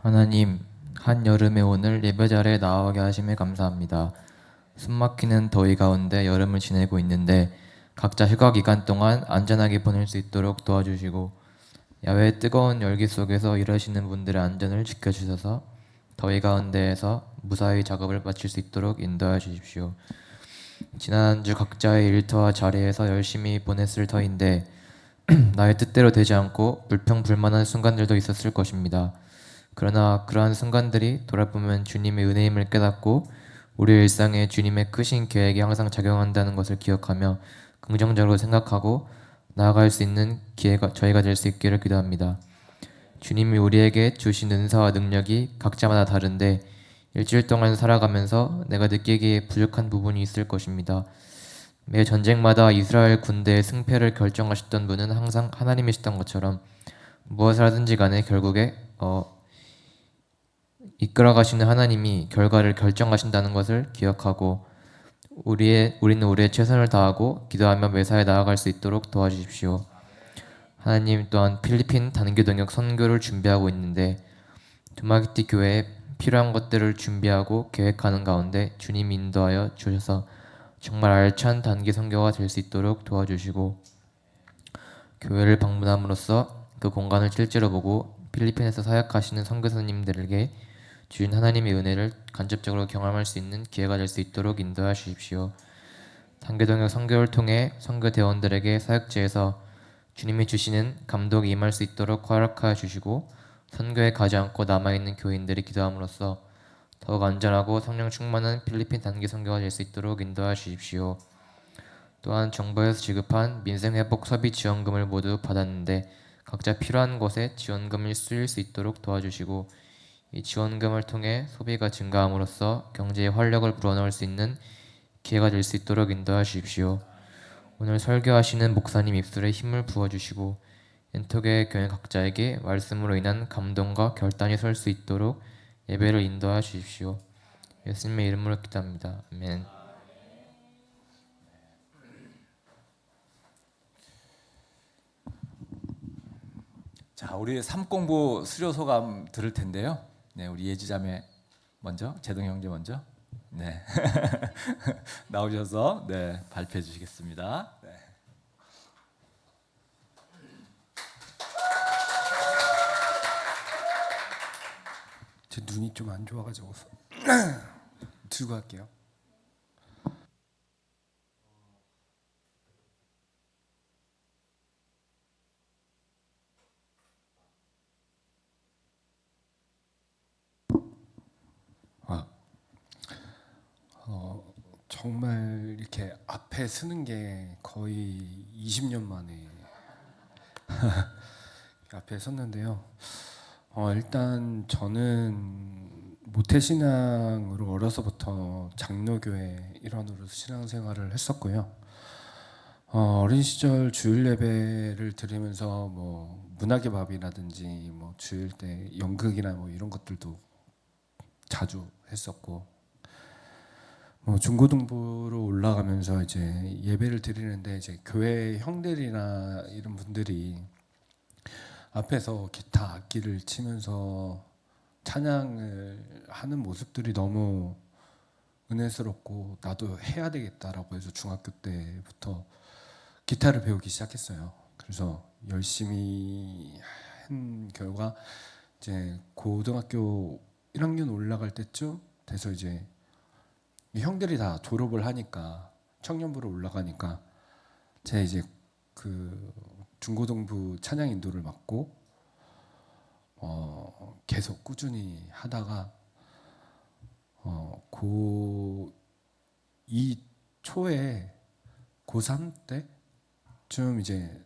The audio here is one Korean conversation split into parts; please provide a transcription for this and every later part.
하나님, 한여름의 오늘 예배 자리에 나오게 하심에 감사합니다. 숨막히는 더위 가운데 여름을 지내고 있는데 각자 휴가 기간 동안 안전하게 보낼 수 있도록 도와주시고 야외의 뜨거운 열기 속에서 일하시는 분들의 안전을 지켜주셔서 더위 가운데에서 무사히 작업을 마칠 수 있도록 인도해 주십시오. 지난 한 주 각자의 일터와 자리에서 열심히 보냈을 터인데 나의 뜻대로 되지 않고 불평불만한 순간들도 있었을 것입니다. 그러나 그러한 순간들이 돌아보면 주님의 은혜임을 깨닫고 우리의 일상에 주님의 크신 계획이 항상 작용한다는 것을 기억하며 긍정적으로 생각하고 나아갈 수 있는 기회가 저희가 될 수 있기를 기도합니다. 주님이 우리에게 주신 은사와 능력이 각자마다 다른데 일주일 동안 살아가면서 내가 느끼기에 부족한 부분이 있을 것입니다. 매 전쟁마다 이스라엘 군대의 승패를 결정하셨던 분은 항상 하나님이셨던 것처럼 무엇을 하든지 간에 결국에 이끌어가시는 하나님이 결과를 결정하신다는 것을 기억하고 우리는 우리의 최선을 다하고 기도하며 매사에 나아갈 수 있도록 도와주십시오. 하나님 또한 필리핀 단기 동역 선교를 준비하고 있는데 두마기티 교회에 필요한 것들을 준비하고 계획하는 가운데 주님이 인도하여 주셔서 정말 알찬 단기 선교가 될 수 있도록 도와주시고 교회를 방문함으로써 그 공간을 실제로 보고 필리핀에서 사역하시는 선교사님들에게 주인 하나님의 은혜를 간접적으로 경험할 수 있는 기회가 될 수 있도록 인도해 주십시오. 단계동역 선교를 통해 선교 대원들에게 사역지에서 주님이 주시는 감독이 임할 수 있도록 허락하여 주시고 선교에 가지 않고 남아있는 교인들이 기도함으로써 더욱 안전하고 성령 충만한 필리핀 단기 선교가 될 수 있도록 인도해 주십시오. 또한 정부에서 지급한 민생회복 서비 지원금을 모두 받았는데 각자 필요한 곳에 지원금이 쓰일 수 있도록 도와주시고 이 지원금을 통해 소비가 증가함으로써 경제에 활력을 불어넣을 수 있는 기회가 될 수 있도록 인도해 주십시오. 오늘 설교하시는 목사님 입술에 힘을 부어주시고 엔터계 교회 각자에게 말씀으로 인한 감동과 결단이 설 수 있도록 예배를 인도해 주십시오. 예수님의 이름으로 기도합니다. 아멘. 자, 우리 삼공부 수료 소감 들을 텐데요. 네, 우리 예지자매 먼저, 제동 형제 먼저. 네, 나오셔서 네 발표해 주시겠습니다. 네. 제 눈이 좀 안 좋아가지고 들고 갈게요. 정말 이렇게 앞에 서는 게 거의 20년 만에 앞에 섰는데요. 일단 저는 모태신앙으로 어려서부터 장로교회 일원으로 신앙생활을 했었고요. 어린 시절 주일 예배를 드리면서 뭐 문학의 밥이라든지 뭐 주일 때 연극이나 뭐 이런 것들도 자주 했었고, 뭐 중고등부로 올라가면서 이제 예배를 드리는데 이제 교회 형들이나 이런 분들이 앞에서 기타 악기를 치면서 찬양을 하는 모습들이 너무 은혜스럽고 나도 해야 되겠다라고 해서 중학교 때부터 기타를 배우기 시작했어요. 그래서 열심히 한 결과 이제 고등학교 1학년 올라갈 때쯤 돼서 이제 형들이 다 졸업을 하니까 청년부로 올라가니까 제가 이제 그 중고등부 찬양 인도를 맡고 계속 꾸준히 하다가 고2 초에 고3 때쯤 이제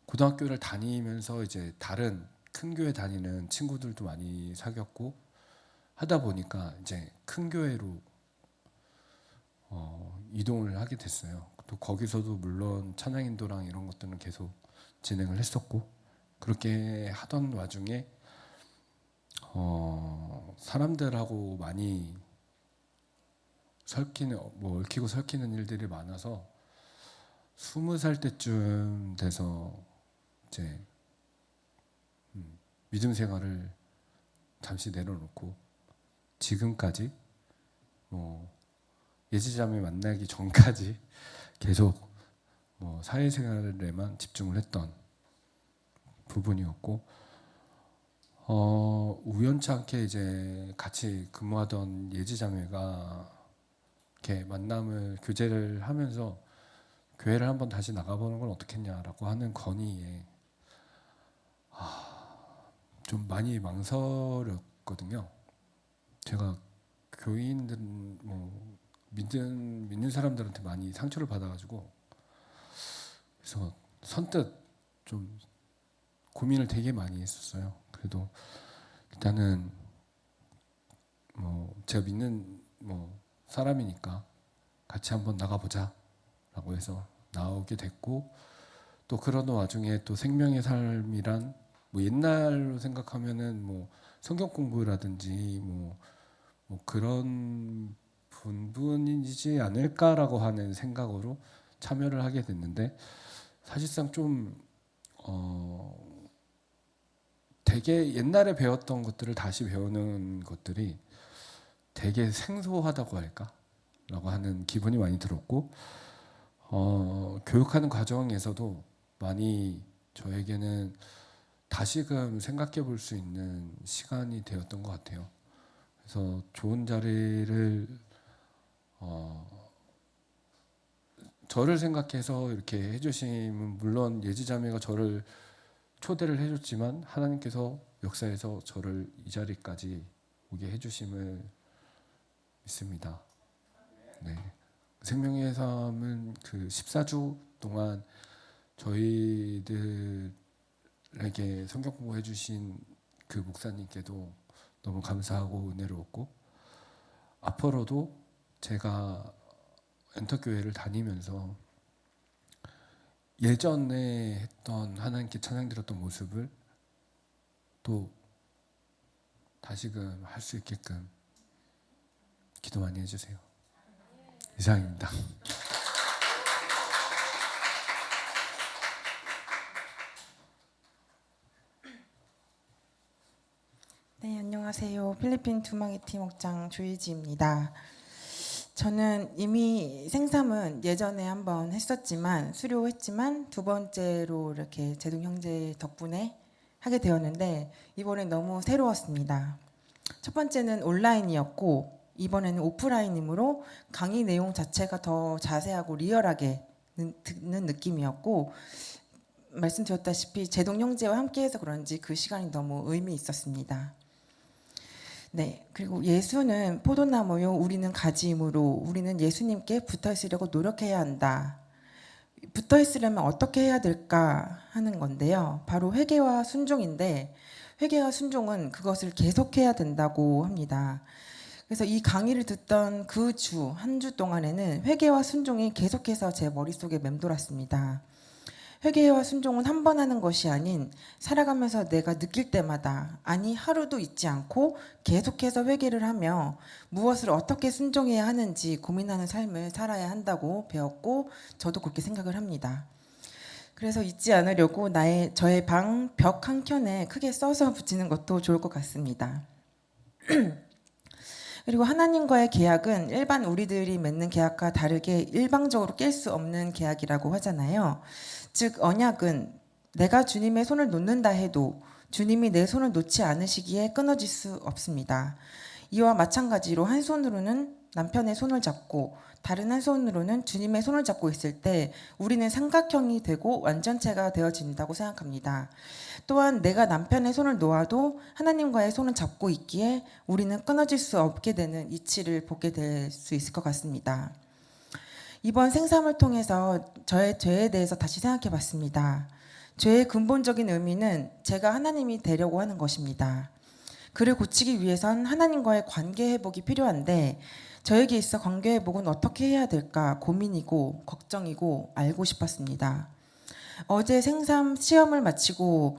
고등학교를 다니면서 이제 다른 큰 교회 다니는 친구들도 많이 사귀었고 하다 보니까 이제 큰 교회로 이동을 하게 됐어요. 또 거기서도 물론 찬양 인도랑 이런 것들은 계속 진행을 했었고, 그렇게 하던 와중에 사람들하고 많이 얽히고 설키는 일들이 많아서 20살 때쯤 돼서 이제 믿음 생활을 잠시 내려놓고 지금까지 뭐 예지자매 만나기 전까지 계속 뭐 사회생활에만 집중을 했던 부분이었고 우연치 않게 이제 같이 근무하던 예지자매가 이렇게 만남을 교제를 하면서 교회를 한번 다시 나가보는 건 어떻겠냐라고 하는 건의에 좀 많이 망설였거든요. 제가 교인들 뭐 믿는 사람들한테 많이 상처를 받아가지고 그래서 선뜻 좀 고민을 되게 많이 했었어요. 그래도 일단은 뭐 제가 믿는 뭐 사람이니까 같이 한번 나가보자라고 해서 나오게 됐고 또 그러는 와중에 또 생명의 삶이란 뭐 옛날로 생각하면은 뭐 성경 공부라든지 뭐 그런 분분이지 않을까라고 하는 생각으로 참여를 하게 됐는데 사실상 좀 되게 옛날에 배웠던 것들을 다시 배우는 것들이 되게 생소하다고 할까라고 하는 기분이 많이 들었고 교육하는 과정에서도 많이 저에게는 다시금 생각해 볼 수 있는 시간이 되었던 것 같아요. 그래서 좋은 자리를 저를 생각해서 이렇게 해주심은 물론 예지자매가 저를 초대를 해줬지만 하나님께서 역사에서 저를 이 자리까지 오게 해주심을 믿습니다. 네. 생명의 삶은 그 14주 동안 저희들에게 성경 공부해 주신 그 목사님께도 너무 감사하고 은혜로웠고 앞으로도 제가 엔터교회를 다니면서 예전에 했던 하나님께 찬양 드렸던 모습을 또 다시금 할 수 있게끔 기도 많이 해주세요. 이상입니다. 네, 안녕하세요. 필리핀 두마기티 목장 조이지입니다. 저는 이미 생삼은 예전에 한번 했었지만 수료했지만 두 번째로 이렇게 제동 형제 덕분에 하게 되었는데 이번엔 너무 새로웠습니다. 첫 번째는 온라인이었고 이번에는 오프라인이므로 강의 내용 자체가 더 자세하고 리얼하게 듣는 느낌이었고 말씀드렸다시피 제동 형제와 함께해서 그런지 그 시간이 너무 의미 있었습니다. 네, 그리고 예수는 포도나무요 우리는 가지이므로 우리는 예수님께 붙어 있으려고 노력해야 한다. 붙어 있으려면 어떻게 해야 될까 하는 건데요. 바로 회개와 순종인데 회개와 순종은 그것을 계속해야 된다고 합니다. 그래서 이 강의를 듣던 그 주, 한 주 동안에는 회개와 순종이 계속해서 제 머릿속에 맴돌았습니다. 회개와 순종은 한 번 하는 것이 아닌 살아가면서 내가 느낄 때마다 아니 하루도 잊지 않고 계속해서 회개를 하며 무엇을 어떻게 순종해야 하는지 고민하는 삶을 살아야 한다고 배웠고 저도 그렇게 생각을 합니다. 그래서 잊지 않으려고 저의 방 벽 한켠에 크게 써서 붙이는 것도 좋을 것 같습니다. 그리고 하나님과의 계약은 일반 우리들이 맺는 계약과 다르게 일방적으로 깰 수 없는 계약이라고 하잖아요. 즉 언약은 내가 주님의 손을 놓는다 해도 주님이 내 손을 놓지 않으시기에 끊어질 수 없습니다. 이와 마찬가지로 한 손으로는 남편의 손을 잡고 다른 한 손으로는 주님의 손을 잡고 있을 때 우리는 삼각형이 되고 완전체가 되어진다고 생각합니다. 또한 내가 남편의 손을 놓아도 하나님과의 손을 잡고 있기에 우리는 끊어질 수 없게 되는 이치를 보게 될 수 있을 것 같습니다. 이번 생삼을 통해서 저의 죄에 대해서 다시 생각해 봤습니다. 죄의 근본적인 의미는 제가 하나님이 되려고 하는 것입니다. 그를 고치기 위해선 하나님과의 관계 회복이 필요한데 저에게 있어 관계 회복은 어떻게 해야 될까 고민이고 걱정이고 알고 싶었습니다. 어제 생삼 시험을 마치고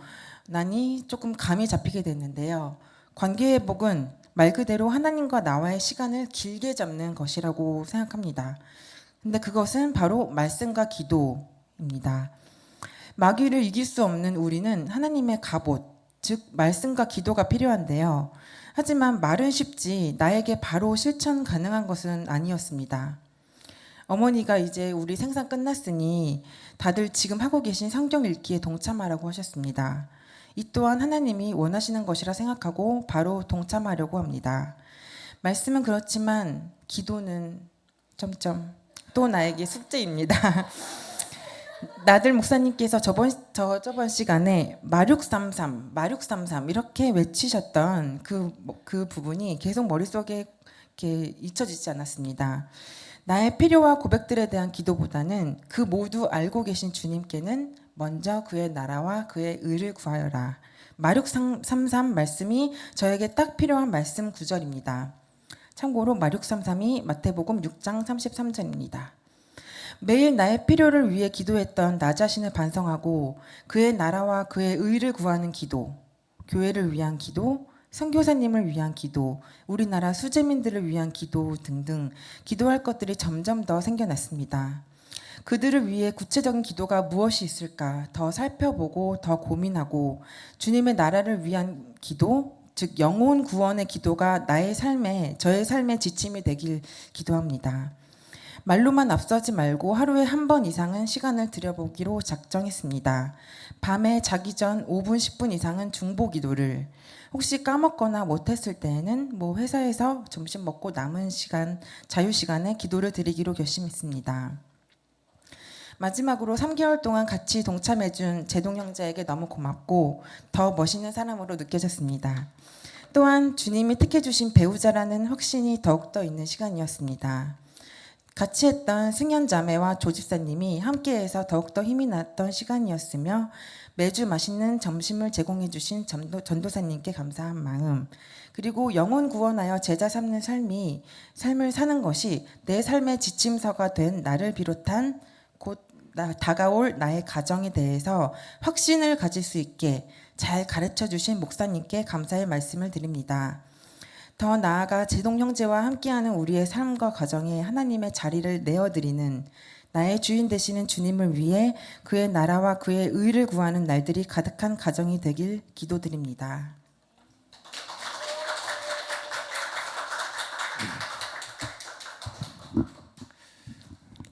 나니 조금 감이 잡히게 됐는데요. 관계 회복은 말 그대로 하나님과 나와의 시간을 길게 잡는 것이라고 생각합니다. 근데 그것은 바로 말씀과 기도입니다. 마귀를 이길 수 없는 우리는 하나님의 갑옷, 즉 말씀과 기도가 필요한데요. 하지만 말은 쉽지 나에게 바로 실천 가능한 것은 아니었습니다. 어머니가 이제 우리 생산 끝났으니 다들 지금 하고 계신 성경 읽기에 동참하라고 하셨습니다. 이 또한 하나님이 원하시는 것이라 생각하고 바로 동참하려고 합니다. 말씀은 그렇지만 기도는 또 나에게 숙제입니다. 나들 목사님께서 저번 시간에 마륙삼삼 이렇게 외치셨던 그 부분이 계속 머릿속에 이렇게 잊혀지지 않았습니다. 나의 필요와 고백들에 대한 기도보다는 그 모두 알고 계신 주님께는 먼저 그의 나라와 그의 의를 구하여라. 마륙삼삼 말씀이 저에게 딱 필요한 말씀 구절입니다. 참고로 마륙삼삼이 마태복음 6장 33절입니다. 매일 나의 필요를 위해 기도했던 나 자신을 반성하고 그의 나라와 그의 의를 구하는 기도, 교회를 위한 기도, 선교사님을 위한 기도, 우리나라 수재민들을 위한 기도 등등 기도할 것들이 점점 더 생겨났습니다. 그들을 위해 구체적인 기도가 무엇이 있을까 더 살펴보고 더 고민하고 주님의 나라를 위한 기도, 즉 영혼 구원의 기도가 저의 삶의 지침이 되길 기도합니다. 말로만 앞서지 말고 하루에 한 번 이상은 시간을 들여보기로 작정했습니다. 밤에 자기 전 5분, 10분 이상은 중보 기도를, 혹시 까먹거나 못했을 때에는 회사에서 점심 먹고 남은 시간, 자유 시간에 기도를 드리기로 결심했습니다. 마지막으로 3개월 동안 같이 동참해준 제동 형제에게 너무 고맙고 더 멋있는 사람으로 느껴졌습니다. 또한 주님이 택해 주신 배우자라는 확신이 더욱더 있는 시간이었습니다. 같이 했던 승현 자매와 조 집사님이 함께해서 더욱더 힘이 났던 시간이었으며 매주 맛있는 점심을 제공해 주신 전도사님께 감사한 마음, 그리고 영혼 구원하여 제자 삼는 삶을 사는 것이 내 삶의 지침서가 된 나를 비롯한 곧 다가올 나의 가정에 대해서 확신을 가질 수 있게 잘 가르쳐 주신 목사님께 감사의 말씀을 드립니다. 더 나아가 제동 형제와 함께하는 우리의 삶과 가정에 하나님의 자리를 내어드리는 나의 주인 되시는 주님을 위해 그의 나라와 그의 의를 구하는 날들이 가득한 가정이 되길 기도드립니다.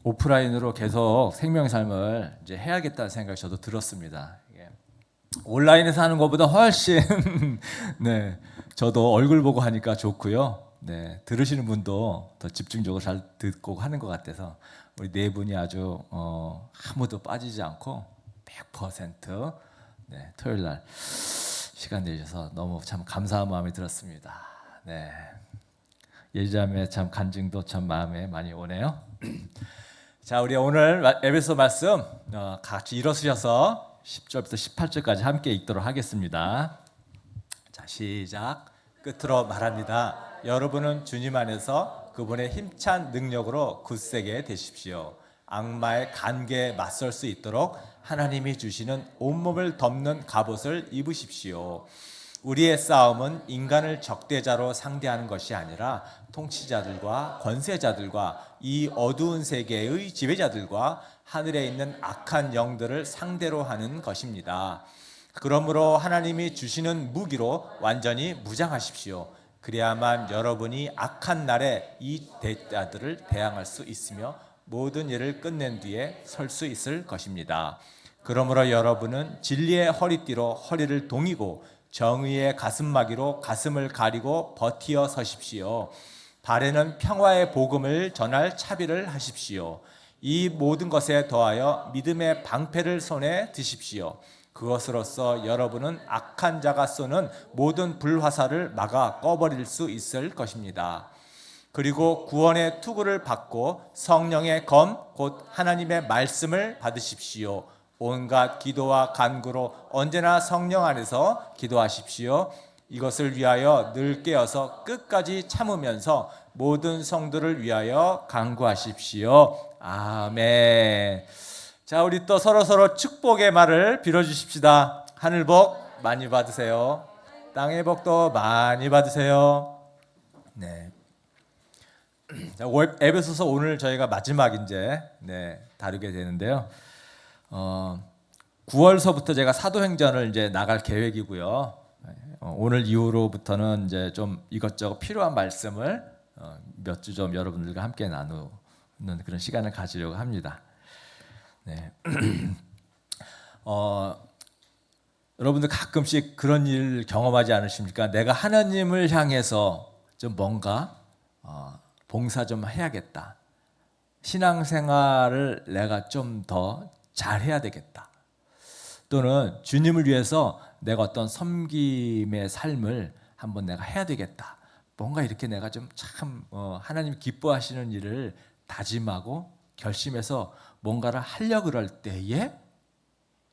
오프라인으로 계속 생명의 삶을 이제 해야겠다는 생각이 저도 들었습니다. 이게 온라인에서 하는 것보다 훨씬 네, 저도 얼굴 보고 하니까 좋고요. 네, 들으시는 분도 더 집중적으로 잘 듣고 하는 것 같아서 우리 네 분이 아주 아무도 빠지지 않고 100% 네, 토요일 날 시간 내주셔서 너무 참 감사한 마음이 들었습니다. 네, 예자매 참 간증도 참 마음에 많이 오네요. 자, 우리 오늘 에베소 말씀 같이 일어서셔서 10절부터 18절까지 함께 읽도록 하겠습니다. 자, 시작. 끝으로 말합니다. 여러분은 주님 안에서 그분의 힘찬 능력으로 굳세게 되십시오. 악마의 간계에 맞설 수 있도록 하나님이 주시는 온몸을 덮는 갑옷을 입으십시오. 우리의 싸움은 인간을 적대자로 상대하는 것이 아니라 통치자들과 권세자들과 이 어두운 세계의 지배자들과 하늘에 있는 악한 영들을 상대로 하는 것입니다. 그러므로 하나님이 주시는 무기로 완전히 무장하십시오. 그래야만 여러분이 악한 날에 이 대자들을 대항할 수 있으며 모든 일을 끝낸 뒤에 설 수 있을 것입니다. 그러므로 여러분은 진리의 허리띠로 허리를 동이고 정의의 가슴막이로 가슴을 가리고 버티어 서십시오. 발에는 평화의 복음을 전할 차비를 하십시오. 이 모든 것에 더하여 믿음의 방패를 손에 드십시오. 그것으로써 여러분은 악한 자가 쏘는 모든 불화살을 막아 꺼버릴 수 있을 것입니다. 그리고 구원의 투구를 받고 성령의 검, 곧 하나님의 말씀을 받으십시오. 온갖 기도와 간구로 언제나 성령 안에서 기도하십시오. 이것을 위하여 늘 깨어서 끝까지 참으면서 모든 성도를 위하여 간구하십시오. 아멘. 자, 우리 또 서로 축복의 말을 빌어주십시다. 하늘 복 많이 받으세요. 땅의 복도 많이 받으세요. 네. 자, 에베소서 오늘 저희가 마지막 이제 다루게 되는데요. 9월서부터 제가 사도행전을 이제 나갈 계획이고요. 오늘 이후로부터는 이제 좀 이것저것 필요한 말씀을 몇 주 좀 여러분들과 함께 나누는 그런 시간을 가지려고 합니다. 네. 여러분들 가끔씩 그런 일 경험하지 않으십니까? 내가 하나님을 향해서 좀 뭔가 봉사 좀 해야겠다. 신앙생활을 내가 좀 더 잘해야 되겠다. 또는 주님을 위해서 내가 어떤 섬김의 삶을 한번 내가 해야 되겠다. 뭔가 이렇게 내가 좀 참 하나님 기뻐하시는 일을 다짐하고 결심해서 뭔가를 하려고 그럴 때에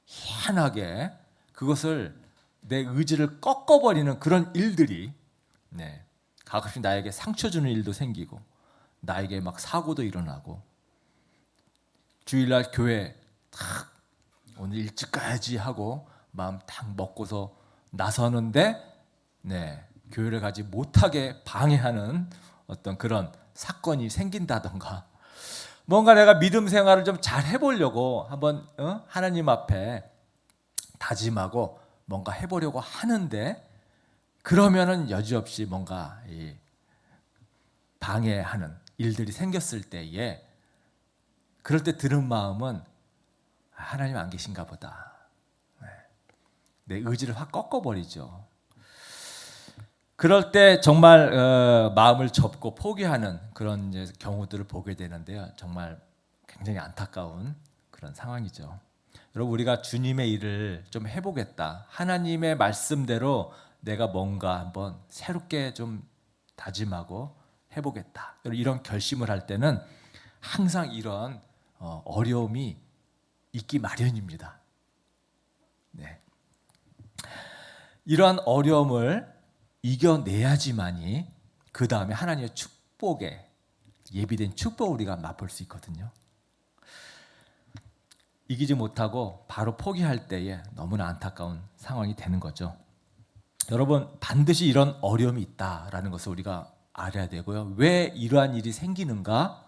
희한하게 그것을 내 의지를 꺾어버리는 그런 일들이 가끔씩 나에게 상처 주는 일도 생기고 나에게 막 사고도 일어나고 주일날 교회 탁 오늘 일찍 가야지 하고 마음 탁 먹고서 나서는데 교회를 가지 못하게 방해하는 어떤 그런 사건이 생긴다던가 뭔가 내가 믿음 생활을 좀 잘 해보려고 한번 하나님 앞에 다짐하고 뭔가 해보려고 하는데 그러면은 여지없이 뭔가 방해하는 일들이 생겼을 때에 그럴 때 드는 마음은 하나님 안 계신가 보다. 내 의지를 확 꺾어버리죠. 그럴 때 정말 마음을 접고 포기하는 그런 이제 경우들을 보게 되는데요. 정말 굉장히 안타까운 그런 상황이죠. 여러분 우리가 주님의 일을 좀 해보겠다. 하나님의 말씀대로 내가 뭔가 한번 새롭게 좀 다짐하고 해보겠다. 이런 결심을 할 때는 항상 이런 어려움이 있기 마련입니다. 이러한 어려움을 이겨내야지만이 그 다음에 하나님의 축복에 예비된 축복을 우리가 맛볼 수 있거든요. 이기지 못하고 바로 포기할 때에 너무나 안타까운 상황이 되는 거죠. 여러분 반드시 이런 어려움이 있다라는 것을 우리가 알아야 되고요. 왜 이러한 일이 생기는가?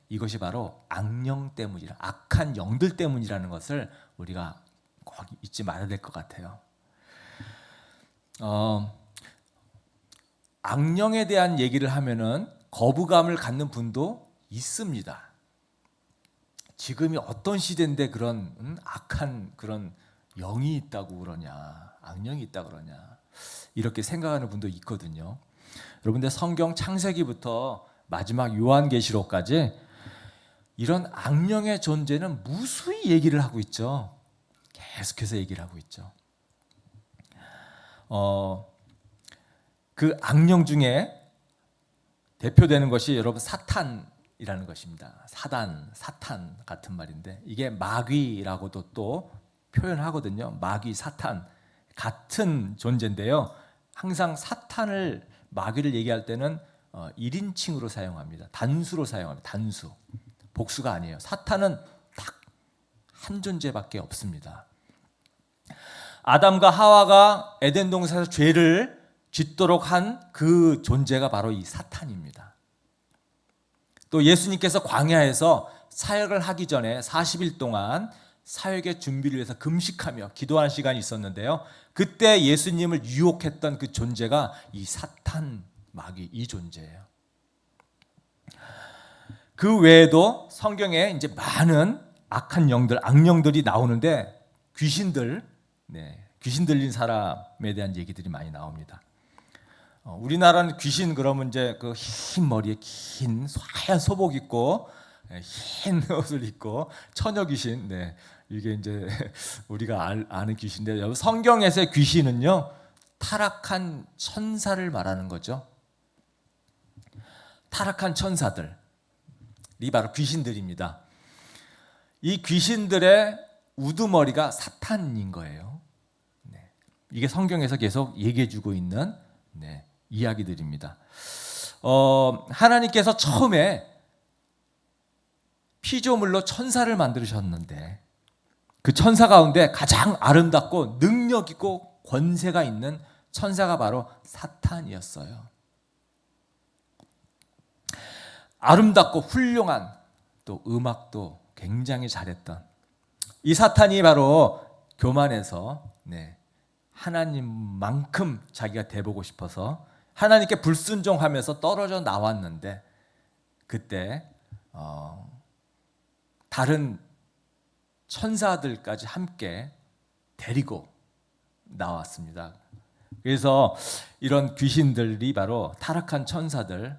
이것이 바로 악령 때문이라 악한 영들 때문이라는 것을 우리가 꼭 잊지 말아야 될 것 같아요. 악령에 대한 얘기를 하면은 거부감을 갖는 분도 있습니다. 지금이 어떤 시대인데 그런 악한 그런 영이 있다고 그러냐, 악령이 있다고 그러냐 이렇게 생각하는 분도 있거든요. 여러분들 성경 창세기부터 마지막 요한계시록까지 이런 악령의 존재는 무수히 얘기를 하고 있죠. 계속해서 얘기를 하고 있죠. 그 악령 중에 대표되는 것이 여러분 사탄이라는 것입니다. 사탄 같은 말인데 이게 마귀라고도 또 표현하거든요. 마귀, 사탄 같은 존재인데요. 항상 사탄을 마귀를 얘기할 때는 1인칭으로 사용합니다. 단수로 사용합니다. 단수. 복수가 아니에요. 사탄은 딱 한 존재밖에 없습니다. 아담과 하와가 에덴 동산에서 죄를 짓도록 한 그 존재가 바로 이 사탄입니다. 또 예수님께서 광야에서 사역을 하기 전에 40일 동안 사역의 준비를 위해서 금식하며 기도하는 시간이 있었는데요. 그때 예수님을 유혹했던 그 존재가 이 사탄, 마귀 이 존재예요. 그 외에도 성경에 이제 많은 악한 영들, 악령들이 나오는데 귀신 들린 사람에 대한 얘기들이 많이 나옵니다. 우리나라는 귀신 그러면 이제 그 흰 머리에 긴 하얀 소복 입고 흰 옷을 입고 처녀 귀신, 이게 이제 우리가 아는 귀신인데 성경에서의 귀신은요 타락한 천사를 말하는 거죠. 타락한 천사들이 바로 귀신들입니다. 이 귀신들의 우두머리가 사탄인 거예요. 이게 성경에서 계속 얘기해주고 있는 이야기들입니다. 하나님께서 처음에 피조물로 천사를 만드셨는데 그 천사 가운데 가장 아름답고 능력 있고 권세가 있는 천사가 바로 사탄이었어요. 아름답고 훌륭한 또 음악도 굉장히 잘했던 이 사탄이 바로 교만해서 하나님만큼 자기가 돼보고 싶어서 하나님께 불순종하면서 떨어져 나왔는데 그때 다른 천사들까지 함께 데리고 나왔습니다. 그래서 이런 귀신들이 바로 타락한 천사들과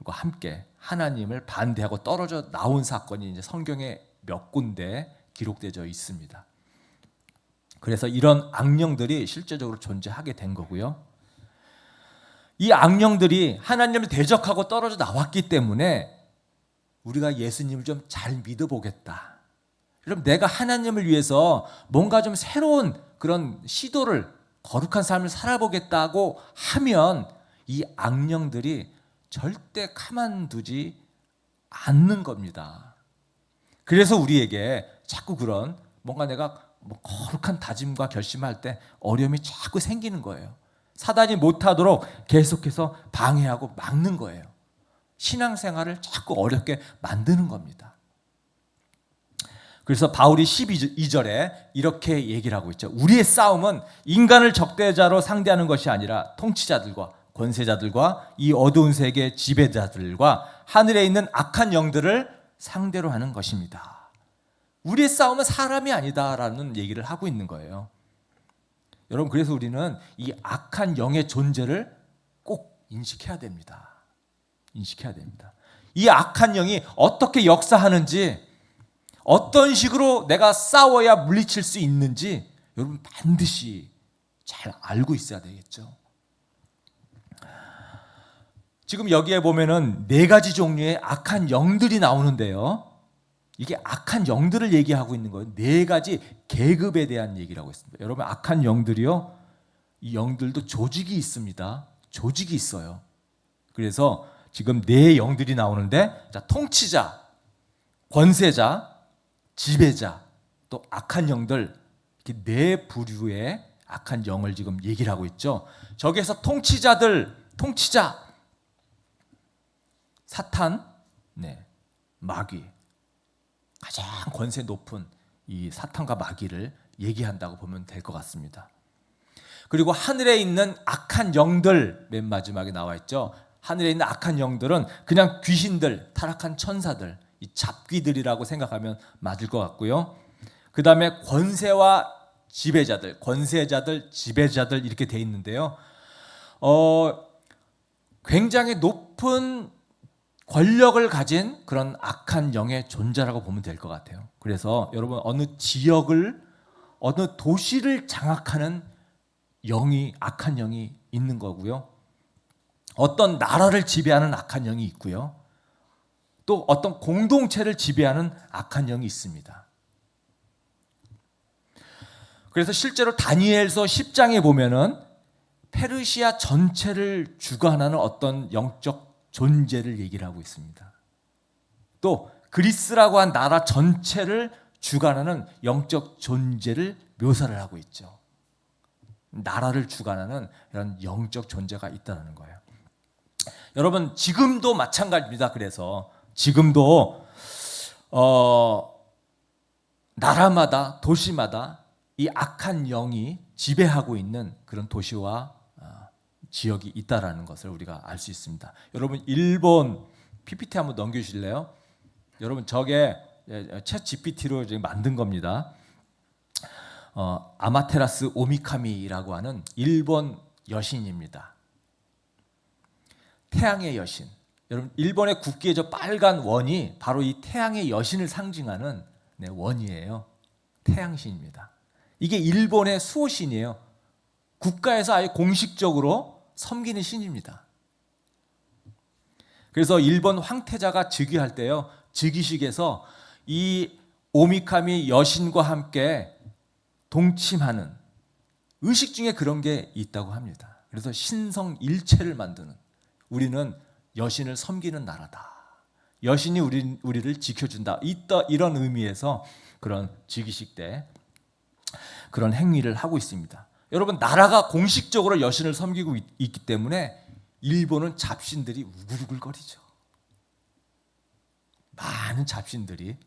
함께 하나님을 반대하고 떨어져 나온 사건이 이제 성경에 몇 군데 기록되어 있습니다. 그래서 이런 악령들이 실제적으로 존재하게 된 거고요. 이 악령들이 하나님을 대적하고 떨어져 나왔기 때문에 우리가 예수님을 좀 잘 믿어보겠다. 그럼 내가 하나님을 위해서 뭔가 좀 새로운 그런 시도를 거룩한 삶을 살아보겠다고 하면 이 악령들이 절대 가만두지 않는 겁니다. 그래서 우리에게 자꾸 그런 뭔가 내가 거룩한 다짐과 결심할 때 어려움이 자꾸 생기는 거예요. 사단이 못하도록 계속해서 방해하고 막는 거예요. 신앙생활을 자꾸 어렵게 만드는 겁니다. 그래서 바울이 12절에 이렇게 얘기를 하고 있죠. 우리의 싸움은 인간을 적대자로 상대하는 것이 아니라 통치자들과 권세자들과 이 어두운 세계 지배자들과 하늘에 있는 악한 영들을 상대로 하는 것입니다. 우리의 싸움은 사람이 아니다라는 얘기를 하고 있는 거예요. 여러분, 그래서 우리는 이 악한 영의 존재를 꼭 인식해야 됩니다. 인식해야 됩니다. 이 악한 영이 어떻게 역사하는지, 어떤 식으로 내가 싸워야 물리칠 수 있는지 여러분 반드시 잘 알고 있어야 되겠죠. 지금 여기에 보면은 4가지 종류의 악한 영들이 나오는데요. 이게 악한 영들을 얘기하고 있는 거예요. 4가지 계급에 대한 얘기라고 했습니다. 여러분, 악한 영들이요, 이 영들도 조직이 있습니다. 조직이 있어요. 그래서 지금 4 영들이 나오는데, 자, 통치자, 권세자, 지배자, 또 악한 영들, 이렇게 4 부류의 악한 영을 지금 얘기를 하고 있죠. 저기에서 통치자, 사탄, 마귀, 가장 권세 높은 이 사탄과 마귀를 얘기한다고 보면 될 것 같습니다. 그리고 하늘에 있는 악한 영들, 맨 마지막에 나와 있죠. 하늘에 있는 악한 영들은 그냥 귀신들, 타락한 천사들, 이 잡귀들이라고 생각하면 맞을 것 같고요. 그 다음에 권세와 지배자들, 권세자들, 지배자들 이렇게 돼 있는데요. 굉장히 높은 권력을 가진 그런 악한 영의 존재라고 보면 될 것 같아요. 그래서 여러분, 어느 지역을, 어느 도시를 장악하는 영이, 악한 영이 있는 거고요. 어떤 나라를 지배하는 악한 영이 있고요. 또 어떤 공동체를 지배하는 악한 영이 있습니다. 그래서 실제로 다니엘서 10장에 보면은 페르시아 전체를 주관하는 어떤 영적 존재를 얘기를 하고 있습니다. 또 그리스라고 한 나라 전체를 주관하는 영적 존재를 묘사를 하고 있죠. 나라를 주관하는 이런 영적 존재가 있다는 거예요. 여러분, 지금도 마찬가지입니다. 그래서 지금도 나라마다, 도시마다 이 악한 영이 지배하고 있는 그런 도시와 지역이 있다라는 것을 우리가 알 수 있습니다. 여러분, 일본 PPT 한번 넘겨주실래요? 여러분, 저게 챗 GPT로 지금 만든 겁니다. 아마테라스 오미카미라고 하는 일본 여신입니다. 태양의 여신. 여러분, 일본의 국기의 저 빨간 원이 바로 이 태양의 여신을 상징하는 원이에요. 태양신입니다. 이게 일본의 수호신이에요. 국가에서 아예 공식적으로 섬기는 신입니다. 그래서 일본 황태자가 즉위할 때요, 즉위식에서 이 오미카미 여신과 함께 동침하는 의식 중에 그런 게 있다고 합니다. 그래서 신성일체를 만드는, 우리는 여신을 섬기는 나라다. 여신이 우리를 지켜준다. 이런 의미에서 그런 즉위식 때 그런 행위를 하고 있습니다. 여러분, 나라가 공식적으로 여신을 섬기고 있기 때문에 일본은 잡신들이 우글우글거리죠. 많은 잡신들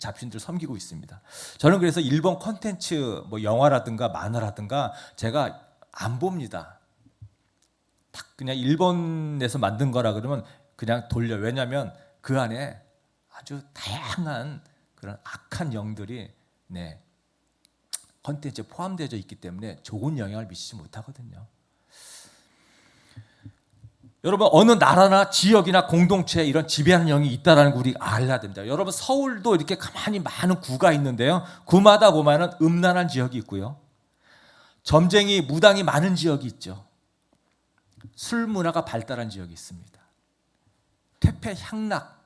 섬기고 있습니다. 저는 그래서 일본 콘텐츠 뭐 영화라든가 만화라든가 제가 안 봅니다. 딱 그냥 일본에서 만든 거라 그러면 그냥 돌려. 왜냐하면 그 안에 아주 다양한 그런 악한 영들이 콘텐츠에 포함되어 있기 때문에 좋은 영향을 미치지 못하거든요. 여러분, 어느 나라나 지역이나 공동체에 이런 지배하는 영이 있다는 걸 우리가 알아야 됩니다. 여러분, 서울도 이렇게 가만히 많은 구가 있는데요. 구마다 보면은 음란한 지역이 있고요. 점쟁이, 무당이 많은 지역이 있죠. 술 문화가 발달한 지역이 있습니다. 퇴폐, 향락,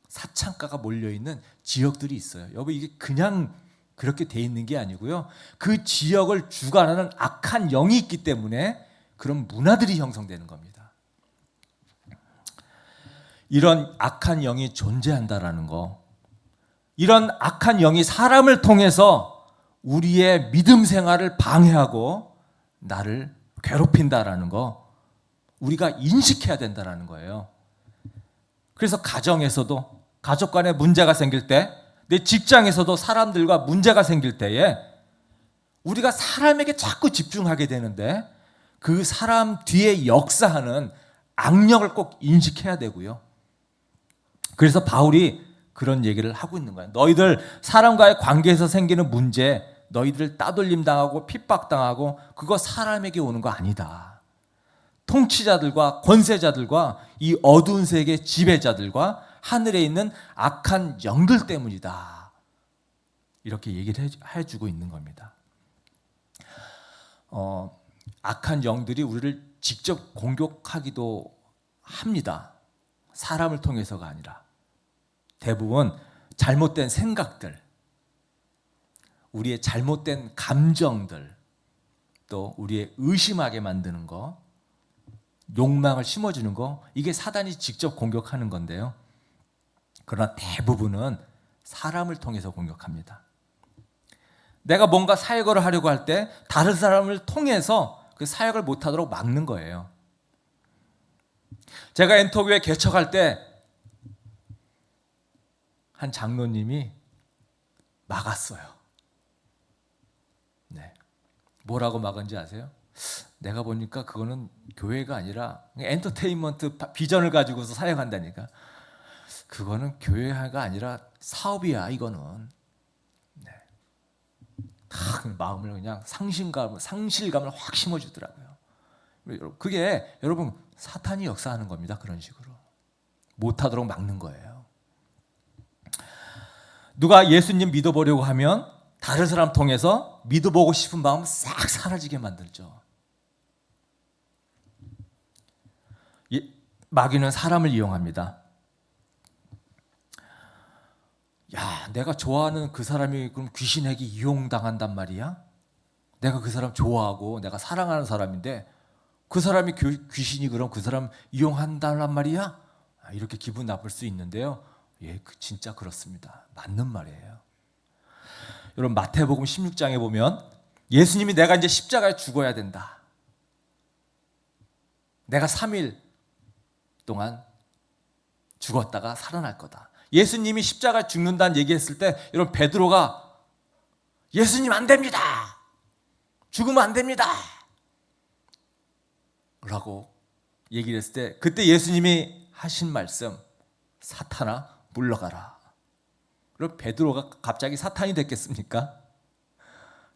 사창가가 몰려있는 지역들이 있어요. 여러분, 이게 그냥 그렇게 돼 있는 게 아니고요. 그 지역을 주관하는 악한 영이 있기 때문에 그런 문화들이 형성되는 겁니다. 이런 악한 영이 존재한다라는 거, 이런 악한 영이 사람을 통해서 우리의 믿음 생활을 방해하고 나를 괴롭힌다라는 거 우리가 인식해야 된다라는 거예요. 그래서 가정에서도 가족 간에 문제가 생길 때, 내 직장에서도 사람들과 문제가 생길 때에 우리가 사람에게 자꾸 집중하게 되는데 그 사람 뒤에 역사하는 악령을 꼭 인식해야 되고요. 그래서 바울이 그런 얘기를 하고 있는 거예요. 너희들 사람과의 관계에서 생기는 문제, 너희들 따돌림 당하고 핍박당하고 그거 사람에게 오는 거 아니다. 통치자들과 권세자들과 이 어두운 세계 지배자들과 하늘에 있는 악한 영들 때문이다. 이렇게 얘기를 해주고 있는 겁니다. 악한 영들이 우리를 직접 공격하기도 합니다. 사람을 통해서가 아니라 대부분 잘못된 생각들, 우리의 잘못된 감정들, 또 우리의 의심하게 만드는 거, 욕망을 심어주는 거, 이게 사단이 직접 공격하는 건데요. 그러나 대부분은 사람을 통해서 공격합니다. 내가 뭔가 사역을 하려고 할 때 다른 사람을 통해서 그 사역을 못하도록 막는 거예요. 제가 엔터교회 개척할 때 한 장로님이 막았어요. 뭐라고 막은지 아세요? 내가 보니까 그거는 교회가 아니라 엔터테인먼트 비전을 가지고서 사역한다니까. 그거는 교회가 아니라 사업이야, 이거는. 마음을 그냥 상실감을 확 심어주더라고요. 그게 여러분 사탄이 역사하는 겁니다. 그런 식으로 못하도록 막는 거예요. 누가 예수님 믿어보려고 하면 다른 사람 통해서 믿어보고 싶은 마음 싹 사라지게 만들죠. 마귀는 사람을 이용합니다. 야, 내가 좋아하는 그 사람이 그럼 귀신에게 이용당한단 말이야? 내가 그 사람 좋아하고 내가 사랑하는 사람인데 그 사람이 귀신이 그럼 그 사람 이용한단 말이야? 이렇게 기분 나쁠 수 있는데요. 진짜 그렇습니다. 맞는 말이에요. 여러분, 마태복음 16장에 보면 예수님이 내가 이제 십자가에 죽어야 된다. 내가 3일 동안 죽었다가 살아날 거다. 예수님이 십자가에 죽는다는 얘기했을 때 여러분, 베드로가 예수님 안 됩니다. 죽으면 안 됩니다. 라고 얘기를 했을 때 그때 예수님이 하신 말씀, 사탄아 물러가라. 그럼 베드로가 갑자기 사탄이 됐겠습니까?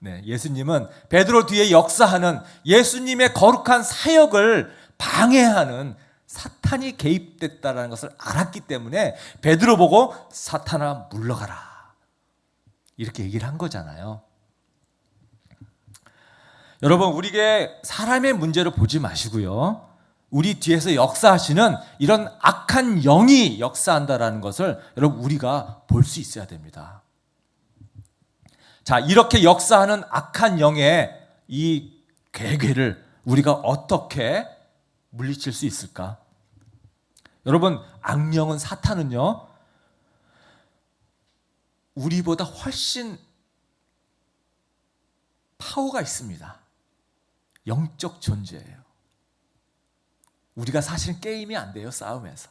예수님은 베드로 뒤에 역사하는 예수님의 거룩한 사역을 방해하는 사탄이 개입됐다는 것을 알았기 때문에 베드로 보고 사탄아 물러가라 이렇게 얘기를 한 거잖아요. 여러분, 우리에게 사람의 문제를 보지 마시고요, 우리 뒤에서 역사하시는 이런 악한 영이 역사한다라는 것을 여러분 우리가 볼 수 있어야 됩니다. 자, 이렇게 역사하는 악한 영의 이 괴괴를 우리가 어떻게 물리칠 수 있을까? 여러분, 악령은, 사탄은요, 우리보다 훨씬 파워가 있습니다. 영적 존재예요. 우리가 사실은 게임이 안 돼요, 싸움에서.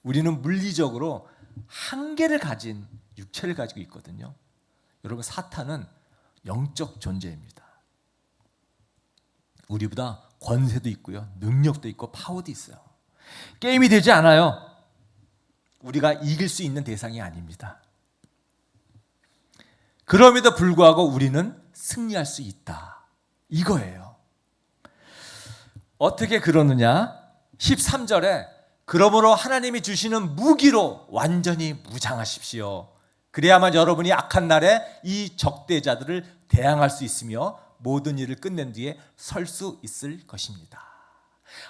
우리는 물리적으로 한계를 가진 육체를 가지고 있거든요. 여러분, 사탄은 영적 존재입니다. 우리보다 권세도 있고요, 능력도 있고 파워도 있어요. 게임이 되지 않아요. 우리가 이길 수 있는 대상이 아닙니다. 그럼에도 불구하고 우리는 승리할 수 있다, 이거예요. 어떻게 그러느냐? 13절에 그러므로 하나님이 주시는 무기로 완전히 무장하십시오. 그래야만 여러분이 악한 날에 이 적대자들을 대항할 수 있으며 모든 일을 끝낸 뒤에 설 수 있을 것입니다.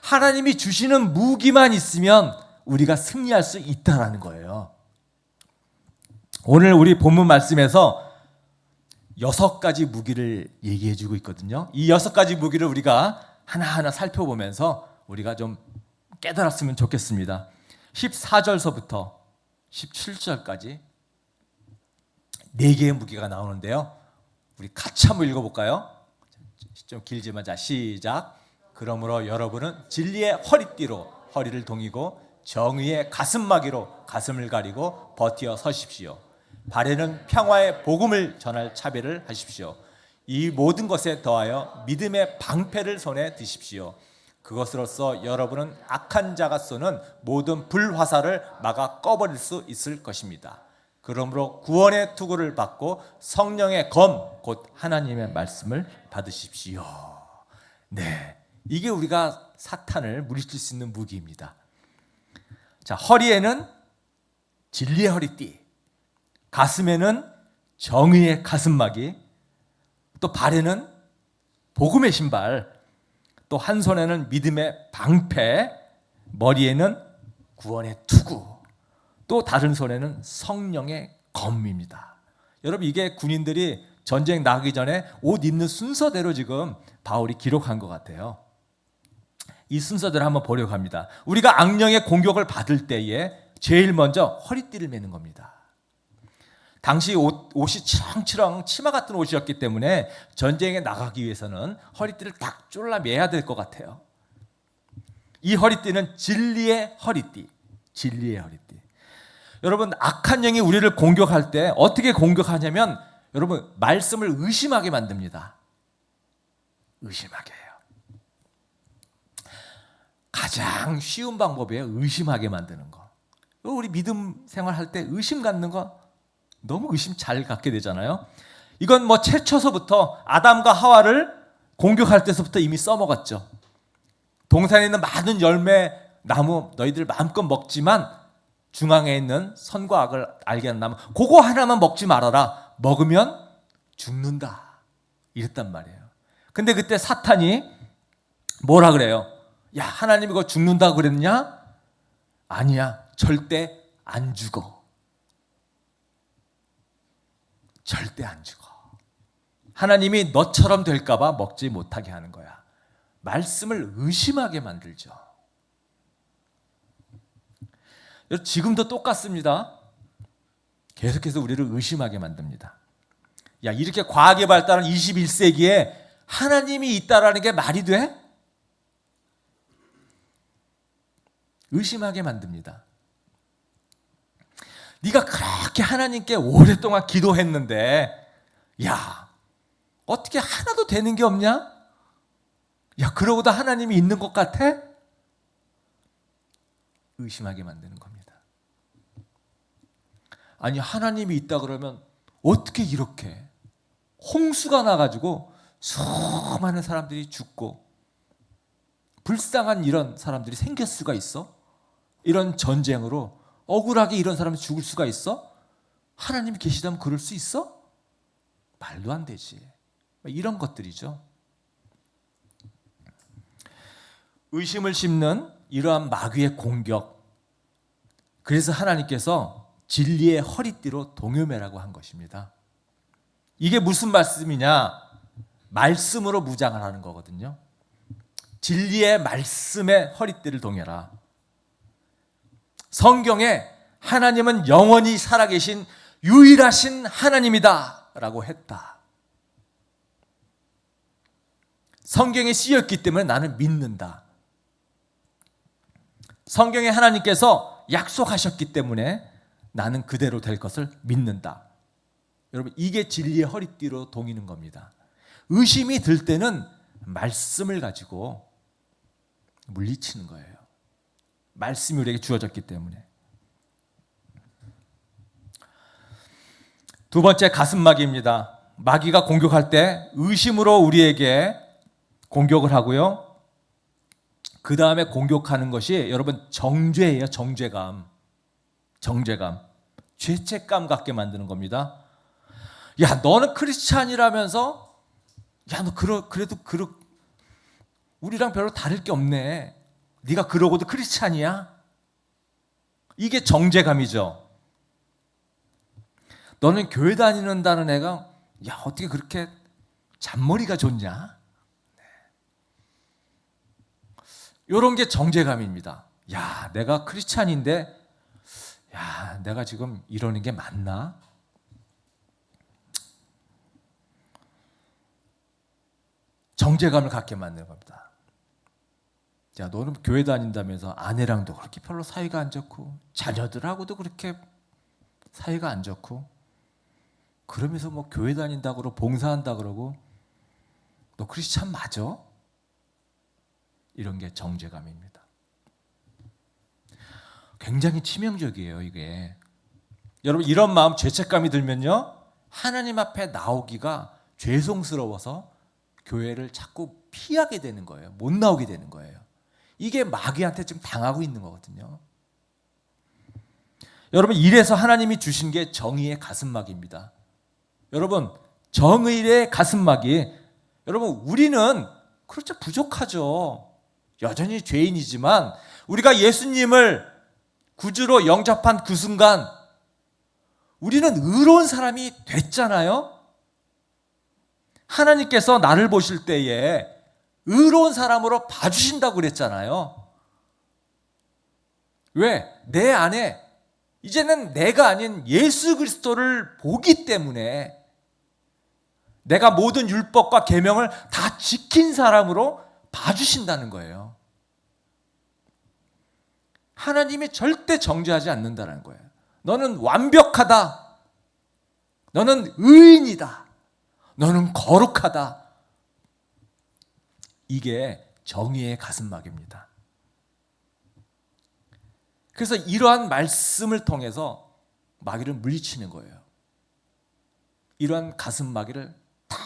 하나님이 주시는 무기만 있으면 우리가 승리할 수 있다라는 거예요. 오늘 우리 본문 말씀에서 6가지 무기를 얘기해 주고 있거든요. 이 6가지 무기를 우리가 하나하나 살펴보면서 우리가 좀 깨달았으면 좋겠습니다. 14절서부터 17절까지 4개의 무기가 나오는데요. 우리 같이 한번 읽어볼까요? 좀 길지만, 자, 시작. 그러므로 여러분은 진리의 허리띠로 허리를 동이고 정의의 가슴막이로 가슴을 가리고 버티어 서십시오. 발에는 평화의 복음을 전할 차별을 하십시오. 이 모든 것에 더하여 믿음의 방패를 손에 드십시오. 그것으로써 여러분은 악한 자가 쏘는 모든 불화살을 막아 꺼버릴 수 있을 것입니다. 그러므로 구원의 투구를 받고 성령의 검, 곧 하나님의 말씀을 받으십시오. 네, 이게 우리가 사탄을 물리칠 수 있는 무기입니다. 자, 허리에는 진리의 허리띠, 가슴에는 정의의 가슴막이, 또 발에는 복음의 신발, 또 한 손에는 믿음의 방패, 머리에는 구원의 투구, 또 다른 손에는 성령의 검입니다. 여러분, 이게 군인들이 전쟁 나가기 전에 옷 입는 순서대로 지금 바울이 기록한 것 같아요. 이 순서대로 한번 보려고 합니다. 우리가 악령의 공격을 받을 때에 제일 먼저 허리띠를 매는 겁니다. 당시 옷이 치렁치렁 치마 같은 옷이었기 때문에 전쟁에 나가기 위해서는 허리띠를 딱 졸라 매야 될 것 같아요. 이 허리띠는 진리의 허리띠, 진리의 허리띠. 여러분, 악한 영이 우리를 공격할 때 어떻게 공격하냐면, 여러분, 말씀을 의심하게 만듭니다. 의심하게 해요. 가장 쉬운 방법이에요. 의심하게 만드는 거. 우리 믿음 생활할 때 의심 갖는 거 너무 의심 잘 갖게 되잖아요. 이건 뭐 최초서부터 아담과 하와를 공격할 때서부터 이미 써먹었죠. 동산에 있는 많은 열매 나무 너희들 마음껏 먹지만 중앙에 있는 선과 악을 알게 하는 나무, 그거 하나만 먹지 말아라. 먹으면 죽는다, 이랬단 말이에요. 근데 그때 사탄이 뭐라 그래요? 야, 하나님이 그거 죽는다고 그랬냐? 아니야, 절대 안 죽어. 절대 안 죽어. 하나님이 너처럼 될까봐 먹지 못하게 하는 거야. 말씀을 의심하게 만들죠. 지금도 똑같습니다. 계속해서 우리를 의심하게 만듭니다. 야, 이렇게 과학이 발달한 21세기에 하나님이 있다라는 게 말이 돼? 의심하게 만듭니다. 네가 그렇게 하나님께 오랫동안 기도했는데, 야, 어떻게 하나도 되는 게 없냐? 야, 그러고도 하나님이 있는 것 같아? 의심하게 만드는 겁니다. 아니, 하나님이 있다 그러면 어떻게 이렇게 홍수가 나가지고 수많은 사람들이 죽고 불쌍한 이런 사람들이 생길 수가 있어? 이런 전쟁으로 억울하게 이런 사람이 죽을 수가 있어? 하나님이 계시다면 그럴 수 있어? 말도 안 되지. 이런 것들이죠. 의심을 심는 이러한 마귀의 공격. 그래서 하나님께서 진리의 허리띠로 동요매라고 한 것입니다. 이게 무슨 말씀이냐? 말씀으로 무장을 하는 거거든요. 진리의 말씀에 허리띠를 동여라. 성경에 하나님은 영원히 살아계신 유일하신 하나님이다 라고 했다. 성경에 쓰였기 때문에 나는 믿는다. 성경에 하나님께서 약속하셨기 때문에 나는 그대로 될 것을 믿는다. 여러분, 이게 진리의 허리띠로 동이는 겁니다. 의심이 들 때는 말씀을 가지고 물리치는 거예요. 말씀이 우리에게 주어졌기 때문에. 두 번째, 가슴마귀입니다. 마귀가 공격할 때 의심으로 우리에게 공격을 하고요. 그 다음에 공격하는 것이 여러분 정죄예요. 정죄감. 죄책감 갖게 만드는 겁니다. 야, 너는 크리스찬이라면서 야, 너 그래도 우리랑 별로 다를 게 없네. 네가 그러고도 크리스찬이야? 이게 정죄감이죠. 너는 교회 다니는다는 애가 야, 어떻게 그렇게 잔머리가 좋냐? 이런 게 정죄감입니다. 야, 내가 크리스찬인데 야, 내가 지금 이러는 게 맞나? 정죄감을 갖게 만드는 겁니다. 야, 너는 교회 다닌다면서 아내랑도 그렇게 별로 사이가 안 좋고 자녀들하고도 그렇게 사이가 안 좋고 그러면서 뭐 교회 다닌다 그러고 봉사한다 그러고 너 크리스찬 맞아? 이런 게 정죄감입니다. 굉장히 치명적이에요, 이게. 여러분, 이런 마음, 죄책감이 들면요, 하나님 앞에 나오기가 죄송스러워서 교회를 자꾸 피하게 되는 거예요. 못 나오게 되는 거예요. 이게 마귀한테 지금 당하고 있는 거거든요. 여러분, 이래서 하나님이 주신 게 정의의 가슴막입니다. 여러분, 정의의 가슴막이, 여러분, 우리는 그렇죠, 부족하죠. 여전히 죄인이지만 우리가 예수님을 구주로 영접한 그 순간 우리는 의로운 사람이 됐잖아요. 하나님께서 나를 보실 때에 의로운 사람으로 봐주신다고 그랬잖아요. 왜? 내 안에 이제는 내가 아닌 예수 그리스도를 보기 때문에 내가 모든 율법과 계명을 다 지킨 사람으로 봐주신다는 거예요. 하나님이 절대 정죄하지 않는다는 거예요. 너는 완벽하다. 너는 의인이다. 너는 거룩하다. 이게 정의의 가슴막입니다. 그래서 이러한 말씀을 통해서 마귀를 물리치는 거예요. 이러한 가슴마귀를 탁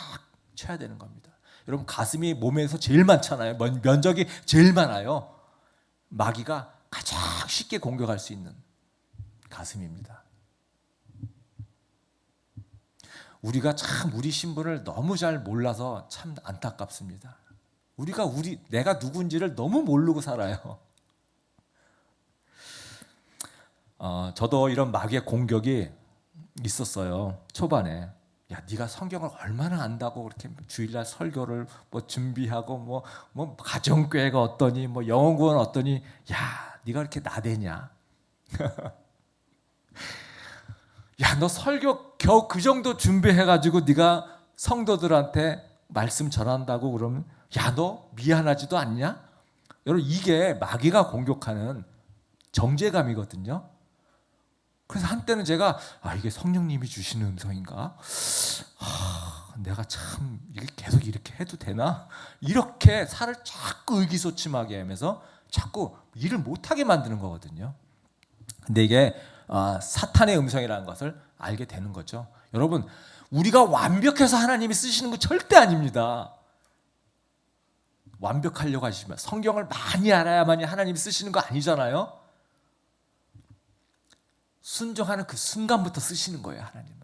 쳐야 되는 겁니다. 여러분, 가슴이 몸에서 제일 많잖아요. 면적이 제일 많아요. 마귀가 가장 쉽게 공격할 수 있는 가슴입니다. 우리가 참 우리 신분을 너무 잘 몰라서 참 안타깝습니다. 내가 누군지를 너무 모르고 살아요. 저도 이런 마귀의 공격이 있었어요. 초반에. 야, 네가 성경을 얼마나 안다고 그렇게 주일날 설교를 뭐 준비하고 뭐 가정교회가 어떠니 뭐 영어구원 어떠니, 야, 네가 그렇게 나대냐? 야, 너 설교 겨우 그 정도 준비해가지고 네가 성도들한테 말씀 전한다고 그러면 야, 너 미안하지도 않냐? 여러분, 이게 마귀가 공격하는 정죄감이거든요. 그래서 한때는 제가 이게 성령님이 주시는 음성인가? 내가 참 이게 계속 이렇게 해도 되나? 이렇게 살을 자꾸 의기소침하게 하면서 자꾸 일을 못하게 만드는 거거든요. 근데 이게 사탄의 음성이라는 것을 알게 되는 거죠. 여러분, 우리가 완벽해서 하나님이 쓰시는 거 절대 아닙니다. 완벽하려고 하시면 성경을 많이 알아야만이 하나님이 쓰시는 거 아니잖아요. 순종하는 그 순간부터 쓰시는 거예요, 하나님은.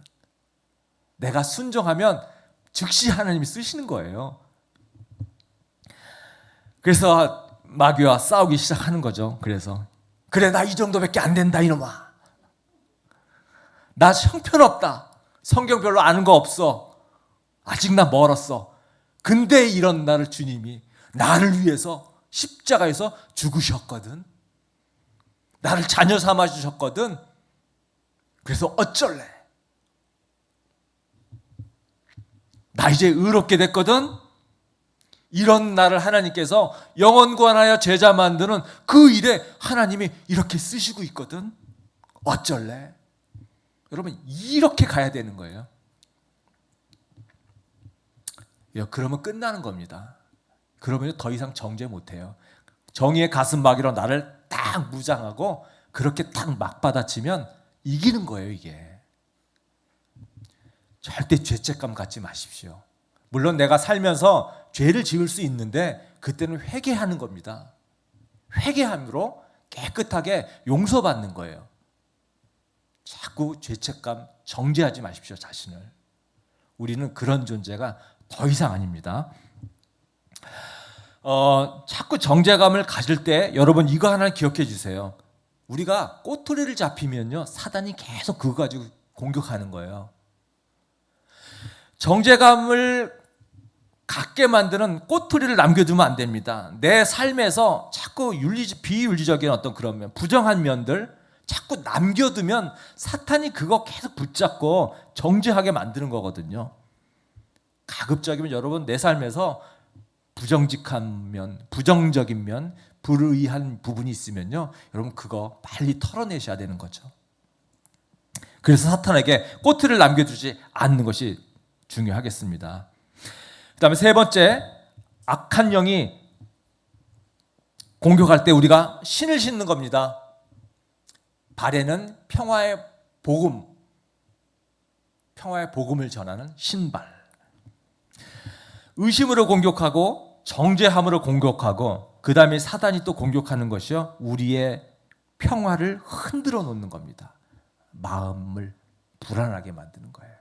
내가 순종하면 즉시 하나님이 쓰시는 거예요. 그래서 마귀와 싸우기 시작하는 거죠. 그래, 나 이 정도밖에 안 된다, 이놈아. 나 형편없다. 성경 별로 아는 거 없어. 아직 나 멀었어. 근데 이런 나를 주님이 나를 위해서 십자가에서 죽으셨거든. 나를 자녀 삼아 주셨거든. 그래서 어쩔래? 나 이제 의롭게 됐거든. 이런 나를 하나님께서 영원관하여 제자 만드는 그 일에 하나님이 이렇게 쓰시고 있거든. 어쩔래? 여러분 이렇게 가야 되는 거예요. 그러면 끝나는 겁니다. 그러면 더 이상 정죄 못해요. 정의의 가슴막이로 나를 딱 무장하고 그렇게 딱 맞받아치면 이기는 거예요. 이게 절대 죄책감 갖지 마십시오. 물론 내가 살면서 죄를 지을 수 있는데 그때는 회개하는 겁니다. 회개함으로 깨끗하게 용서받는 거예요. 자꾸 죄책감, 정죄하지 마십시오. 자신을. 우리는 그런 존재가 더 이상 아닙니다. 자꾸 정죄감을 가질 때 여러분 이거 하나 기억해 주세요. 우리가 꼬투리를 잡히면요, 사단이 계속 그거 가지고 공격하는 거예요. 정죄감을 갖게 만드는 꼬투리를 남겨두면 안 됩니다. 내 삶에서 자꾸 비윤리적인 어떤 그런 면, 부정한 면들 자꾸 남겨두면 사탄이 그거 계속 붙잡고 정죄하게 만드는 거거든요. 가급적이면 여러분 내 삶에서 부정직한 면, 부정적인 면, 불의한 부분이 있으면요, 여러분 그거 빨리 털어내셔야 되는 거죠. 그래서 사탄에게 꼬투리를 남겨두지 않는 것이 중요하겠습니다. 그 다음에 세 번째, 악한 영이 공격할 때 우리가 신을 신는 겁니다. 발에는 평화의 복음을 전하는 신발. 의심으로 공격하고 정죄함으로 공격하고 그 다음에 사단이 또 공격하는 것이요, 우리의 평화를 흔들어 놓는 겁니다. 마음을 불안하게 만드는 거예요.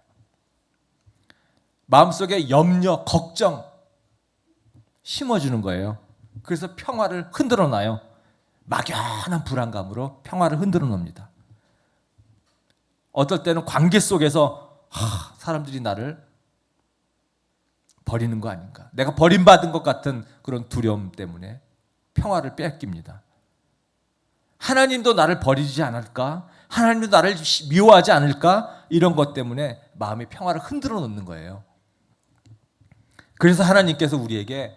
마음속에 염려, 걱정 심어주는 거예요. 그래서 평화를 흔들어 놔요. 막연한 불안감으로 평화를 흔들어 놉니다. 어떨 때는 관계 속에서 사람들이 나를 버리는 거 아닌가, 내가 버림받은 것 같은 그런 두려움 때문에 평화를 뺏깁니다. 하나님도 나를 버리지 않을까, 하나님도 나를 미워하지 않을까, 이런 것 때문에 마음의 평화를 흔들어 놓는 거예요. 그래서 하나님께서 우리에게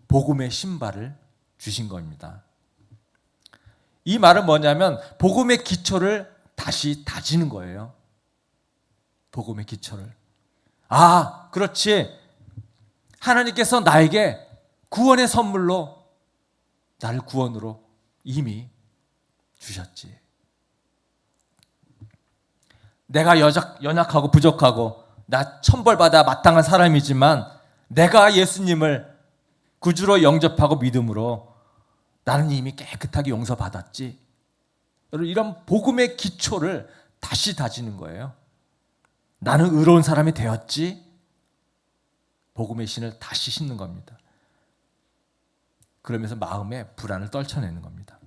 복음의 신발을 주신 겁니다. 이 말은 뭐냐면 복음의 기초를 다시 다지는 거예요. 복음의 기초를. 그렇지. 하나님께서 나에게 구원의 선물로 나를 구원으로 이미 주셨지. 내가 연약하고 부족하고 나 천벌받아 마땅한 사람이지만 내가 예수님을 구주로 영접하고 믿음으로 나는 이미 깨끗하게 용서받았지. 여러분, 이런 복음의 기초를 다시 다지는 거예요. 나는 의로운 사람이 되었지. 복음의 신을 다시 신는 겁니다. 그러면서 마음의 불안을 떨쳐내는 겁니다.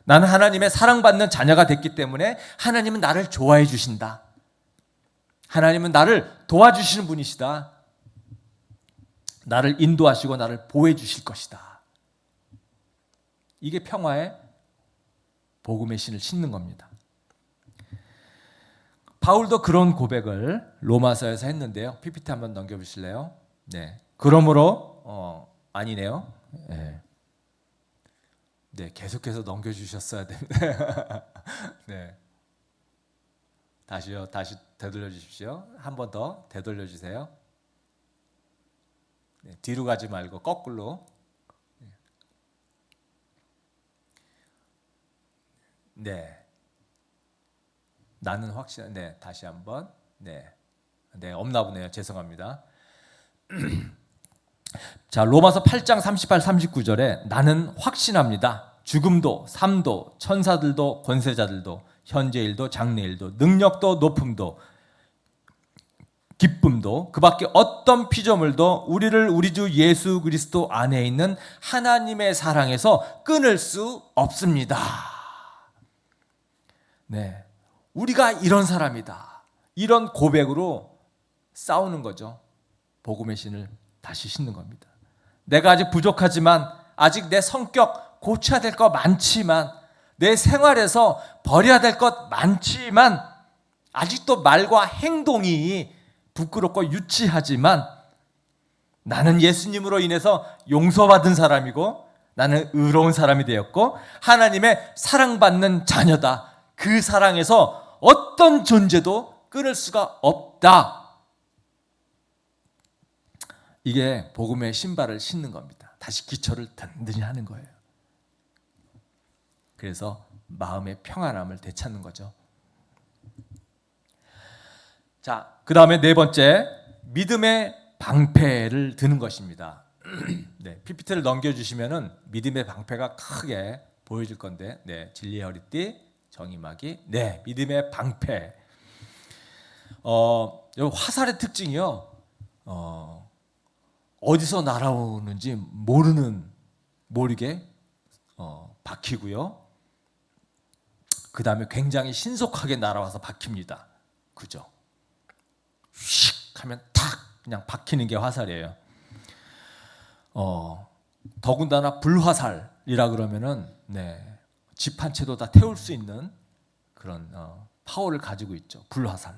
나는 하나님의 사랑받는 자녀가 됐기 때문에 하나님은 나를 좋아해 주신다. 하나님은 나를 도와주시는 분이시다. 나를 인도하시고 나를 보호해 주실 것이다. 이게 평화의 복음의 신을 신는 겁니다. 바울도 그런 고백을 로마서에서 했는데요. PPT 한번 넘겨보실래요? 네. 그러므로 아니네요. 네. 네, 계속해서 넘겨주셨어야 됩니다. 네. 다시요. 다시 되돌려 주십시오. 한 번 더 되돌려 주세요. 네, 뒤로 가지 말고 거꾸로. 네. 나는 확신. 네, 다시 한번. 네. 네, 없나 보네요. 죄송합니다. 자, 로마서 8장 38, 39절에 나는 확신합니다. 죽음도 삶도 천사들도 권세자들도 현재일도 장래일도 능력도 높음도 기쁨도 그 밖에 어떤 피조물도 우리를 우리 주 예수 그리스도 안에 있는 하나님의 사랑에서 끊을 수 없습니다. 네, 우리가 이런 사람이다. 이런 고백으로 싸우는 거죠. 복음의 신을 다시 신는 겁니다. 내가 아직 부족하지만, 아직 내 성격 고쳐야 될 것 많지만, 내 생활에서 버려야 될 것 많지만, 아직도 말과 행동이 부끄럽고 유치하지만 나는 예수님으로 인해서 용서받은 사람이고 나는 의로운 사람이 되었고 하나님의 사랑받는 자녀다. 그 사랑에서 어떤 존재도 끊을 수가 없다. 이게 복음의 신발을 신는 겁니다. 다시 기초를 든든히 하는 거예요. 그래서 마음의 평안함을 되찾는 거죠. 자, 그 다음에 네 번째, 믿음의 방패를 드는 것입니다. 네, PPT를 넘겨주시면은 믿음의 방패가 크게 보여질 건데, 네, 진리의 허리띠, 정의막이, 네, 믿음의 방패. 여기 화살의 특징이요. 어디서 날아오는지 모르게 박히고요. 그 다음에 굉장히 신속하게 날아와서 박힙니다. 그죠? 휙 하면 탁 그냥 박히는 게 화살이에요. 더군다나 불화살이라 그러면은 네, 집 한 채도 다 태울 수 있는 그런 파워를 가지고 있죠. 불화살.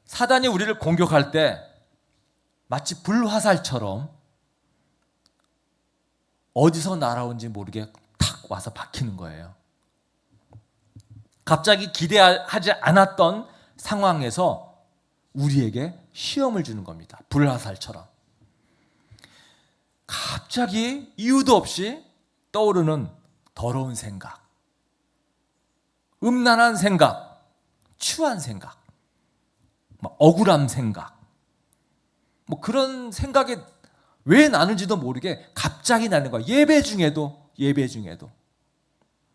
사단이 우리를 공격할 때 마치 불화살처럼 어디서 날아온지 모르게 탁 와서 박히는 거예요. 갑자기 기대하지 않았던 상황에서 우리에게 시험을 주는 겁니다. 불화살처럼. 갑자기 이유도 없이 떠오르는 더러운 생각, 음란한 생각, 추한 생각, 억울한 생각, 그런 생각이 왜 나는지도 모르게 갑자기 나는 거야. 예배 중에도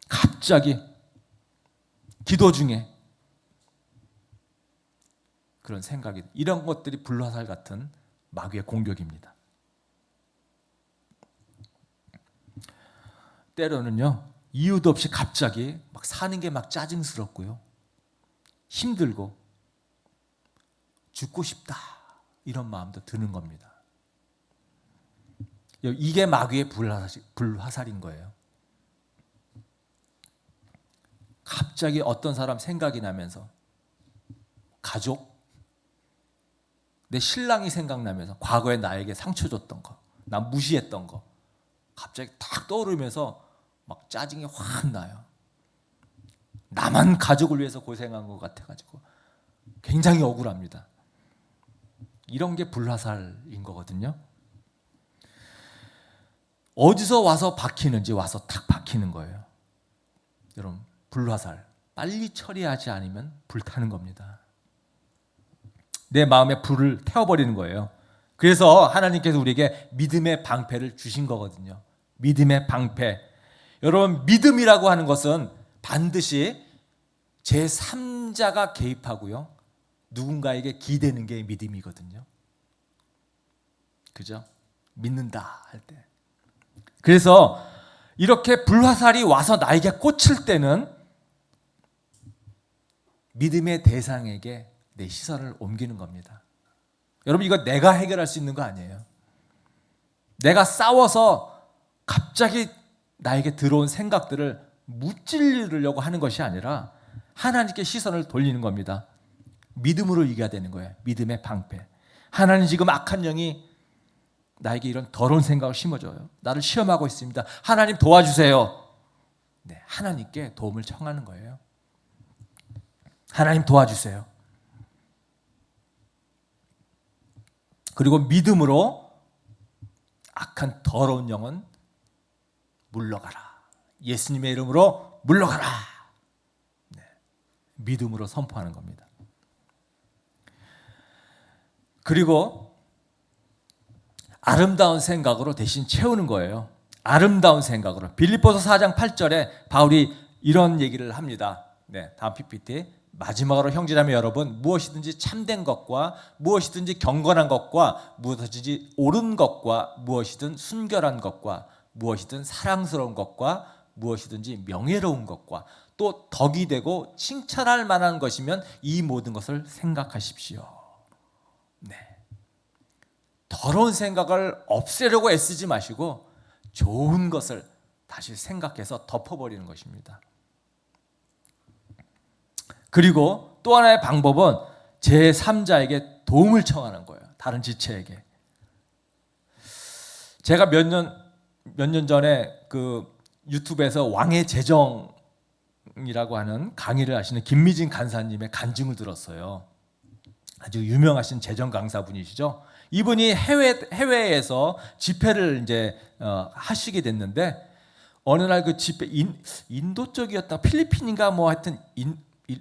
갑자기 기도 중에 그런 생각이, 이런 것들이 불화살 같은 마귀의 공격입니다. 때로는요, 이유도 없이 갑자기 막 사는 게 막 짜증스럽고요, 힘들고 죽고 싶다 이런 마음도 드는 겁니다. 이게 마귀의 불화살인 거예요. 갑자기 어떤 사람 생각이 나면서, 가족, 내 신랑이 생각나면서, 과거에 나에게 상처 줬던 거, 나 무시했던 거 갑자기 딱 떠오르면서 막 짜증이 확 나요. 나만 가족을 위해서 고생한 것 같아가지고 굉장히 억울합니다. 이런 게 불화살인 거거든요. 어디서 와서 박히는지 와서 탁 박히는 거예요. 여러분, 불화살 빨리 처리하지 않으면 불타는 겁니다. 내 마음에 불을 태워버리는 거예요. 그래서 하나님께서 우리에게 믿음의 방패를 주신 거거든요. 믿음의 방패. 여러분, 믿음이라고 하는 것은 반드시 제3자가 개입하고요, 누군가에게 기대는 게 믿음이거든요. 그죠? 믿는다 할 때. 그래서 이렇게 불화살이 와서 나에게 꽂힐 때는 믿음의 대상에게 내 시선을 옮기는 겁니다. 여러분, 이거 내가 해결할 수 있는 거 아니에요. 내가 싸워서 갑자기 나에게 들어온 생각들을 무찌르려고 하는 것이 아니라 하나님께 시선을 돌리는 겁니다. 믿음으로 이겨야 되는 거예요. 믿음의 방패. 하나님, 지금 악한 영이 나에게 이런 더러운 생각을 심어줘요. 나를 시험하고 있습니다. 하나님 도와주세요. 네, 하나님께 도움을 청하는 거예요. 하나님 도와주세요. 그리고 믿음으로 악한 더러운 영은 물러가라. 예수님의 이름으로 물러가라. 네, 믿음으로 선포하는 겁니다. 그리고 아름다운 생각으로 대신 채우는 거예요. 아름다운 생각으로. 빌립보서 4장 8절에 바울이 이런 얘기를 합니다. 네, 다음 PPT. 마지막으로 형제자매 여러분, 무엇이든지 참된 것과 무엇이든지 경건한 것과 무엇이든지 옳은 것과 무엇이든 순결한 것과 무엇이든 사랑스러운 것과 무엇이든지 명예로운 것과 또 덕이 되고 칭찬할 만한 것이면 이 모든 것을 생각하십시오. 네. 더러운 생각을 없애려고 애쓰지 마시고 좋은 것을 다시 생각해서 덮어버리는 것입니다. 그리고 또 하나의 방법은 제3자에게 도움을 청하는 거예요. 다른 지체에게. 제가 몇 년 전에 그 유튜브에서 왕의 재정이라는 간증이라고 하는 강의를 하시는 김미진 간사님의 간증을 들었어요. 아주 유명하신 재정 강사분이시죠. 이분이 해외에서 집회를 이제 하시게 됐는데 어느 날 그 집회 인도 쪽이었다 필리핀인가 뭐 하여튼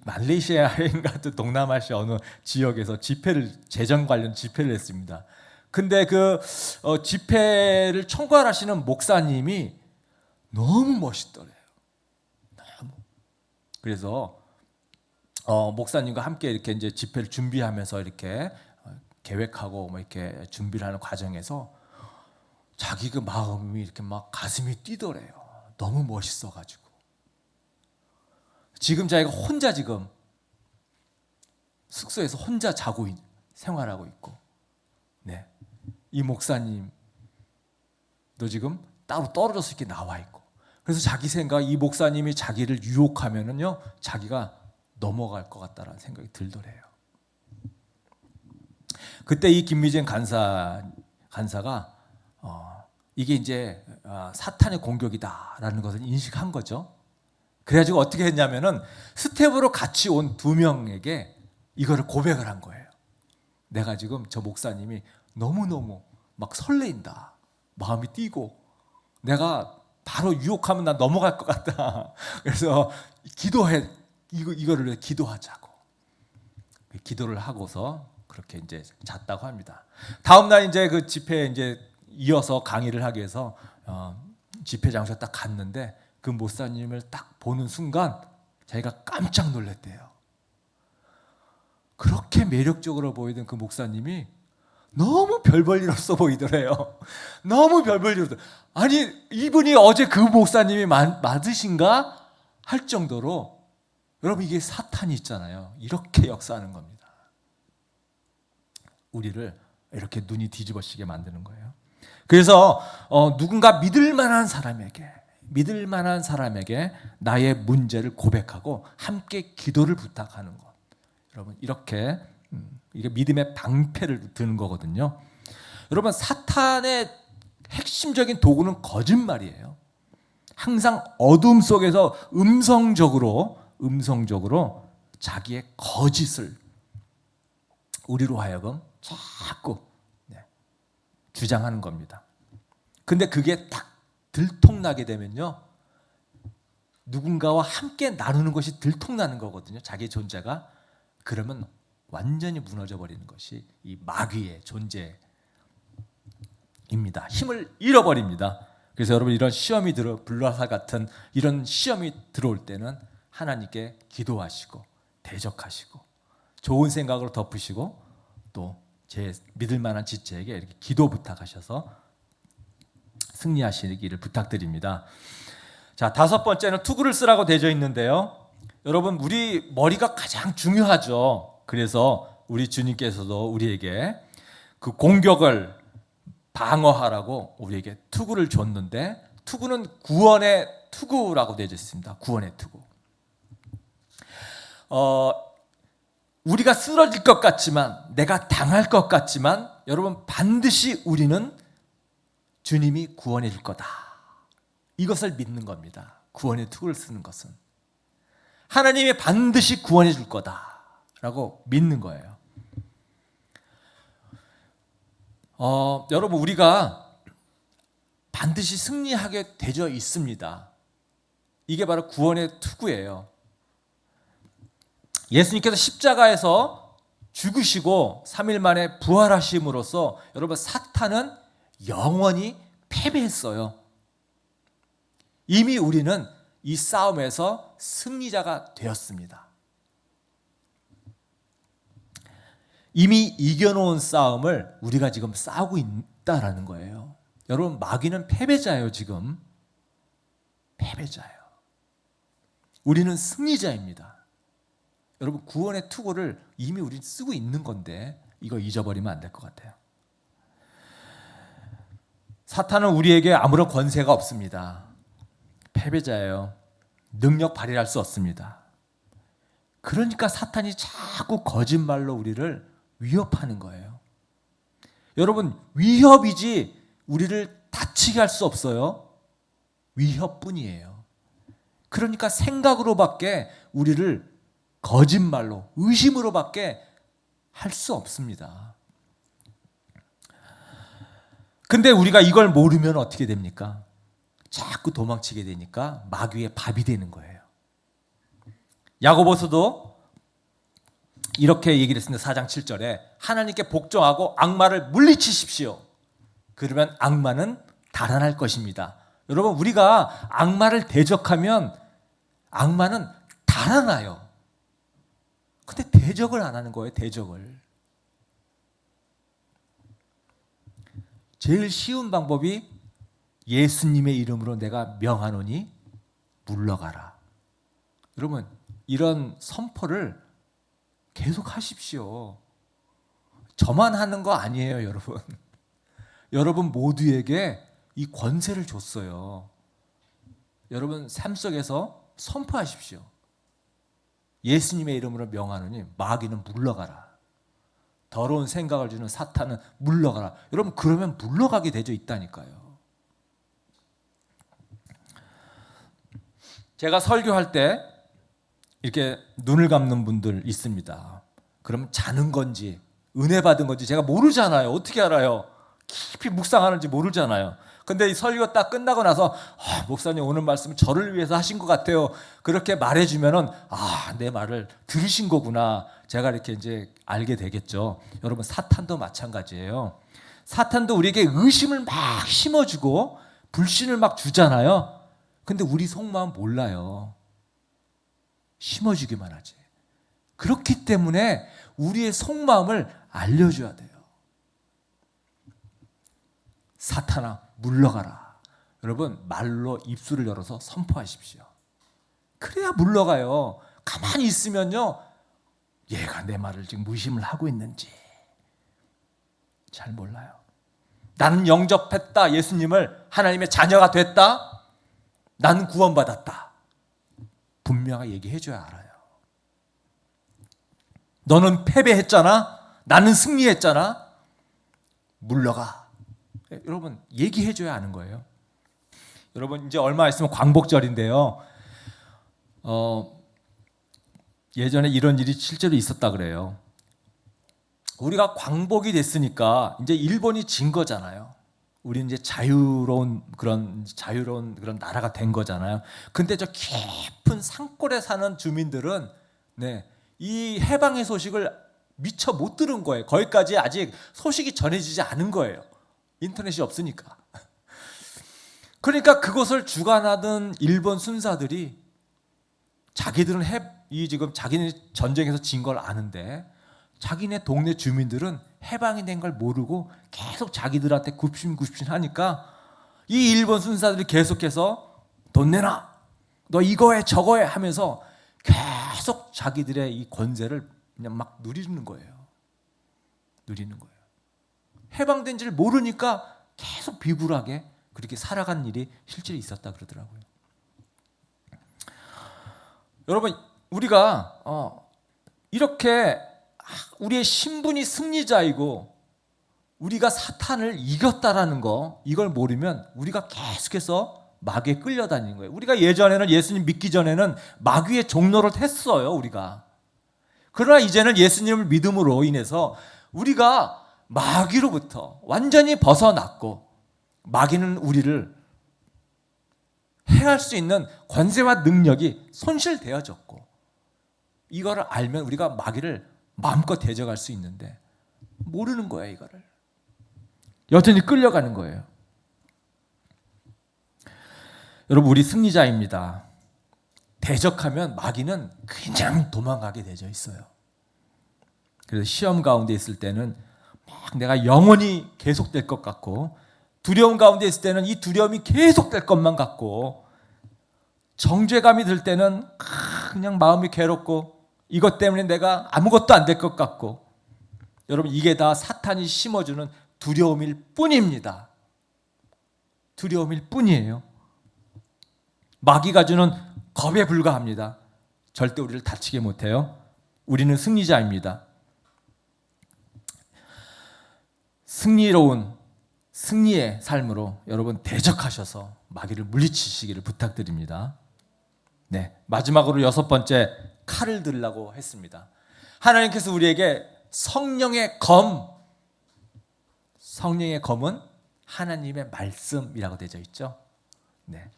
말레이시아인가 동남아시아 어느 지역에서 재정 관련 집회를 했습니다. 근데 그 집회를 총괄하시는 목사님이 너무 멋있더래요. 너무. 그래서 목사님과 함께 이렇게 이제 집회를 준비하면서 이렇게 계획하고 뭐 이렇게 준비를 하는 과정에서 자기 그 마음이 이렇게 막 가슴이 뛰더래요. 너무 멋있어가지고. 지금 자기가 혼자 지금 숙소에서 혼자 생활하고 있고, 네, 이 목사님도 지금 따로 떨어져서 이렇게 나와 있고, 그래서 자기 생각, 이 목사님이 자기를 유혹하면은요, 자기가 넘어갈 것 같다라는 생각이 들더래요. 그때 이 김미진 간사가 이게 이제 사탄의 공격이다라는 것을 인식한 거죠. 그래가지고 어떻게 했냐면은 스텝으로 같이 온 2명에게 이거를 고백을 한 거예요. 내가 지금 저 목사님이 너무너무 막 설레인다. 마음이 뛰고 내가 바로 유혹하면 나 넘어갈 것 같다. 그래서 기도해. 이거를 기도하자고. 기도를 하고서 그렇게 이제 잤다고 합니다. 다음 날 이제 그 집회에 이제 이어서 강의를 하기 위해서 집회 장소에 딱 갔는데 그 목사님을 딱 보는 순간 자기가 깜짝 놀랐대요. 그렇게 매력적으로 보이던 그 목사님이 너무 별 볼 일 없어 보이더래요. 너무 별 볼 일 없어. 아니 이분이 어제 그 목사님이 맞으신가 할 정도로 여러분 이게 사탄이 있잖아요. 이렇게 역사하는 겁니다. 우리를 이렇게 눈이 뒤집어지게 만드는 거예요. 그래서 누군가 믿을 만한 사람에게 나의 문제를 고백하고 함께 기도를 부탁하는 것. 여러분 이렇게 이게 믿음의 방패를 드는 거거든요. 여러분 사탄의 핵심적인 도구는 거짓말이에요. 항상 어둠 속에서 음성적으로 자기의 거짓을 우리로 하여금 자꾸 주장하는 겁니다. 근데 그게 딱 들통나게 되면요, 누군가와 함께 나누는 것이 들통나는 거거든요. 자기 존재가. 그러면 완전히 무너져 버리는 것이 이 마귀의 존재입니다. 힘을 잃어버립니다. 그래서 여러분 이런 불라사 같은 이런 시험이 들어올 때는 하나님께 기도하시고 대적하시고 좋은 생각으로 덮으시고 또 제 믿을 만한 지체에게 이렇게 기도 부탁하셔서 승리하시기를 부탁드립니다. 자, 5번째는 투구를 쓰라고 되어 있는데요. 여러분 우리 머리가 가장 중요하죠. 그래서 우리 주님께서도 우리에게 그 공격을 방어하라고 우리에게 투구를 줬는데 투구는 구원의 투구라고 되어 있습니다. 구원의 투구. 우리가 쓰러질 것 같지만 내가 당할 것 같지만 여러분 반드시 우리는 주님이 구원해 줄 거다. 이것을 믿는 겁니다. 구원의 투구를 쓰는 것은 하나님이 반드시 구원해 줄 거다라고 믿는 거예요. 여러분 우리가 반드시 승리하게 되어 있습니다. 이게 바로 구원의 투구예요. 예수님께서 십자가에서 죽으시고 3일 만에 부활하심으로써 여러분 사탄은 영원히 패배했어요. 이미 우리는 이 싸움에서 승리자가 되었습니다. 이미 이겨놓은 싸움을 우리가 지금 싸우고 있다라는 거예요. 여러분 마귀는 패배자예요. 지금 패배자예요. 우리는 승리자입니다. 여러분 구원의 투구를 이미 우리는 쓰고 있는 건데 이거 잊어버리면 안 될 것 같아요. 사탄은 우리에게 아무런 권세가 없습니다. 패배자예요. 능력 발휘할 수 없습니다. 그러니까 사탄이 자꾸 거짓말로 우리를 위협하는 거예요. 여러분 위협이지 우리를 다치게 할 수 없어요. 위협뿐이에요. 그러니까 생각으로밖에 우리를 거짓말로, 의심으로밖에 할 수 없습니다. 근데 우리가 이걸 모르면 어떻게 됩니까? 자꾸 도망치게 되니까 마귀의 밥이 되는 거예요. 야고보서도 이렇게 얘기를 했습니다. 4장 7절에 하나님께 복종하고 악마를 물리치십시오. 그러면 악마는 달아날 것입니다. 여러분, 우리가 악마를 대적하면 악마는 달아나요. 근데 대적을 안 하는 거예요. 대적을. 제일 쉬운 방법이 예수님의 이름으로 내가 명하노니 물러가라. 여러분, 이런 선포를 계속 하십시오. 저만 하는 거 아니에요, 여러분. 여러분 모두에게 이 권세를 줬어요. 여러분 삶 속에서 선포하십시오. 예수님의 이름으로 명하노니 마귀는 물러가라. 더러운 생각을 주는 사탄은 물러가라. 여러분, 그러면 물러가게 되죠. 있다니까요. 제가 설교할 때 이렇게 눈을 감는 분들 있습니다. 그러면 자는 건지 은혜 받은 건지 제가 모르잖아요. 어떻게 알아요? 깊이 묵상하는지 모르잖아요. 근데 이 설교 딱 끝나고 나서 목사님 오늘 말씀은 저를 위해서 하신 것 같아요. 그렇게 말해주면은 내 말을 들으신 거구나. 제가 이렇게 이제 알게 되겠죠. 여러분, 사탄도 마찬가지예요. 사탄도 우리에게 의심을 막 심어주고 불신을 막 주잖아요. 근데 우리 속마음 몰라요. 심어주기만 하지. 그렇기 때문에 우리의 속마음을 알려줘야 돼요. 사탄아, 물러가라. 여러분, 말로 입술을 열어서 선포하십시오. 그래야 물러가요. 가만히 있으면요, 얘가 내 말을 지금 무심을 하고 있는지 잘 몰라요. 나는 영접했다. 예수님을 하나님의 자녀가 됐다. 나는 구원받았다. 분명하게 얘기해줘야 알아요. 너는 패배했잖아. 나는 승리했잖아. 물러가. 여러분, 얘기해줘야 하는 거예요. 여러분, 이제 얼마 있으면 광복절인데요. 예전에 이런 일이 실제로 있었다 그래요. 우리가 광복이 됐으니까 이제 일본이 진 거잖아요. 우리는 이제 자유로운 그런 나라가 된 거잖아요. 근데 저 깊은 산골에 사는 주민들은 이 해방의 소식을 미처 못 들은 거예요. 거기까지 아직 소식이 전해지지 않은 거예요. 인터넷이 없으니까. 그러니까 그것을 주관하던 일본 순사들이 자기들은 지금 자기네 전쟁에서 진 걸 아는데 자기네 동네 주민들은 해방이 된 걸 모르고 계속 자기들한테 굽신굽신 하니까 이 일본 순사들이 계속해서 돈 내놔, 너 이거 해 저거 해 하면서 계속 자기들의 이 권세를 그냥 막 누리는 거예요. 해방된 줄 모르니까 계속 비굴하게 그렇게 살아간 일이 실제로 있었다 그러더라고요. 여러분, 우리가 이렇게 우리의 신분이 승리자이고 우리가 사탄을 이겼다라는 거, 이걸 모르면 우리가 계속해서 마귀에 끌려다니는 거예요. 우리가 예전에는 예수님 믿기 전에는 마귀의 종노릇 했어요, 우리가. 그러나 이제는 예수님을 믿음으로 인해서 우리가 마귀로부터 완전히 벗어났고 마귀는 우리를 해할 수 있는 권세와 능력이 손실되어졌고, 이거를 알면 우리가 마귀를 마음껏 대적할 수 있는데 모르는 거예요. 이거를 여전히 끌려가는 거예요. 여러분, 우리 승리자입니다. 대적하면 마귀는 그냥 도망가게 되어 있어요. 그래서 시험 가운데 있을 때는 막 내가 영원히 계속될 것 같고, 두려움 가운데 있을 때는 이 두려움이 계속될 것만 같고, 정죄감이 들 때는 그냥 마음이 괴롭고 이것 때문에 내가 아무것도 안 될 것 같고, 여러분, 이게 다 사탄이 심어주는 두려움일 뿐입니다. 두려움일 뿐이에요. 마귀가 주는 겁에 불과합니다. 절대 우리를 다치게 못해요. 우리는 승리자입니다. 승리의 삶으로 여러분 대적하셔서 마귀를 물리치시기를 부탁드립니다. 네, 마지막으로 6번째 칼을 들라고 했습니다. 하나님께서 우리에게 성령의 검은 하나님의 말씀이라고 되어 있죠. 네.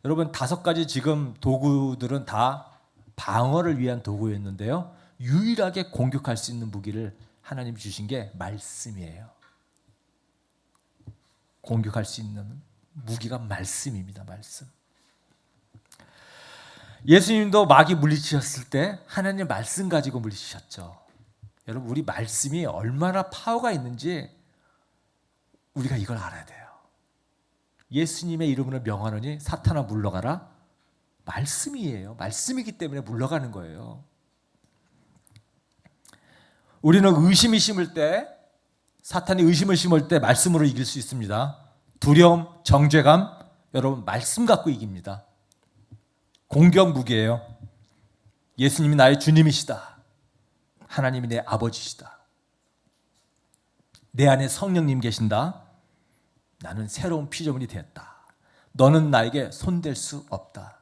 여러분 5가지 지금 도구들은 다 방어를 위한 도구였는데요. 유일하게 공격할 수 있는 무기를 하나님이 주신 게 말씀이에요. 공격할 수 있는 무기가 말씀입니다. 말씀. 예수님도 마귀 물리치셨을 때 하나님의 말씀 가지고 물리치셨죠. 여러분 우리 말씀이 얼마나 파워가 있는지 우리가 이걸 알아야 돼요. 예수님의 이름으로 명하노니 사탄아 물러가라. 말씀이에요. 말씀이기 때문에 물러가는 거예요. 우리는 의심이 심을 때, 사탄이 의심을 심을 때 말씀으로 이길 수 있습니다. 두려움, 정죄감, 여러분 말씀 갖고 이깁니다. 공격 무기예요. 예수님이 나의 주님이시다. 하나님이 내 아버지시다. 내 안에 성령님 계신다. 나는 새로운 피조물이 되었다. 너는 나에게 손댈 수 없다.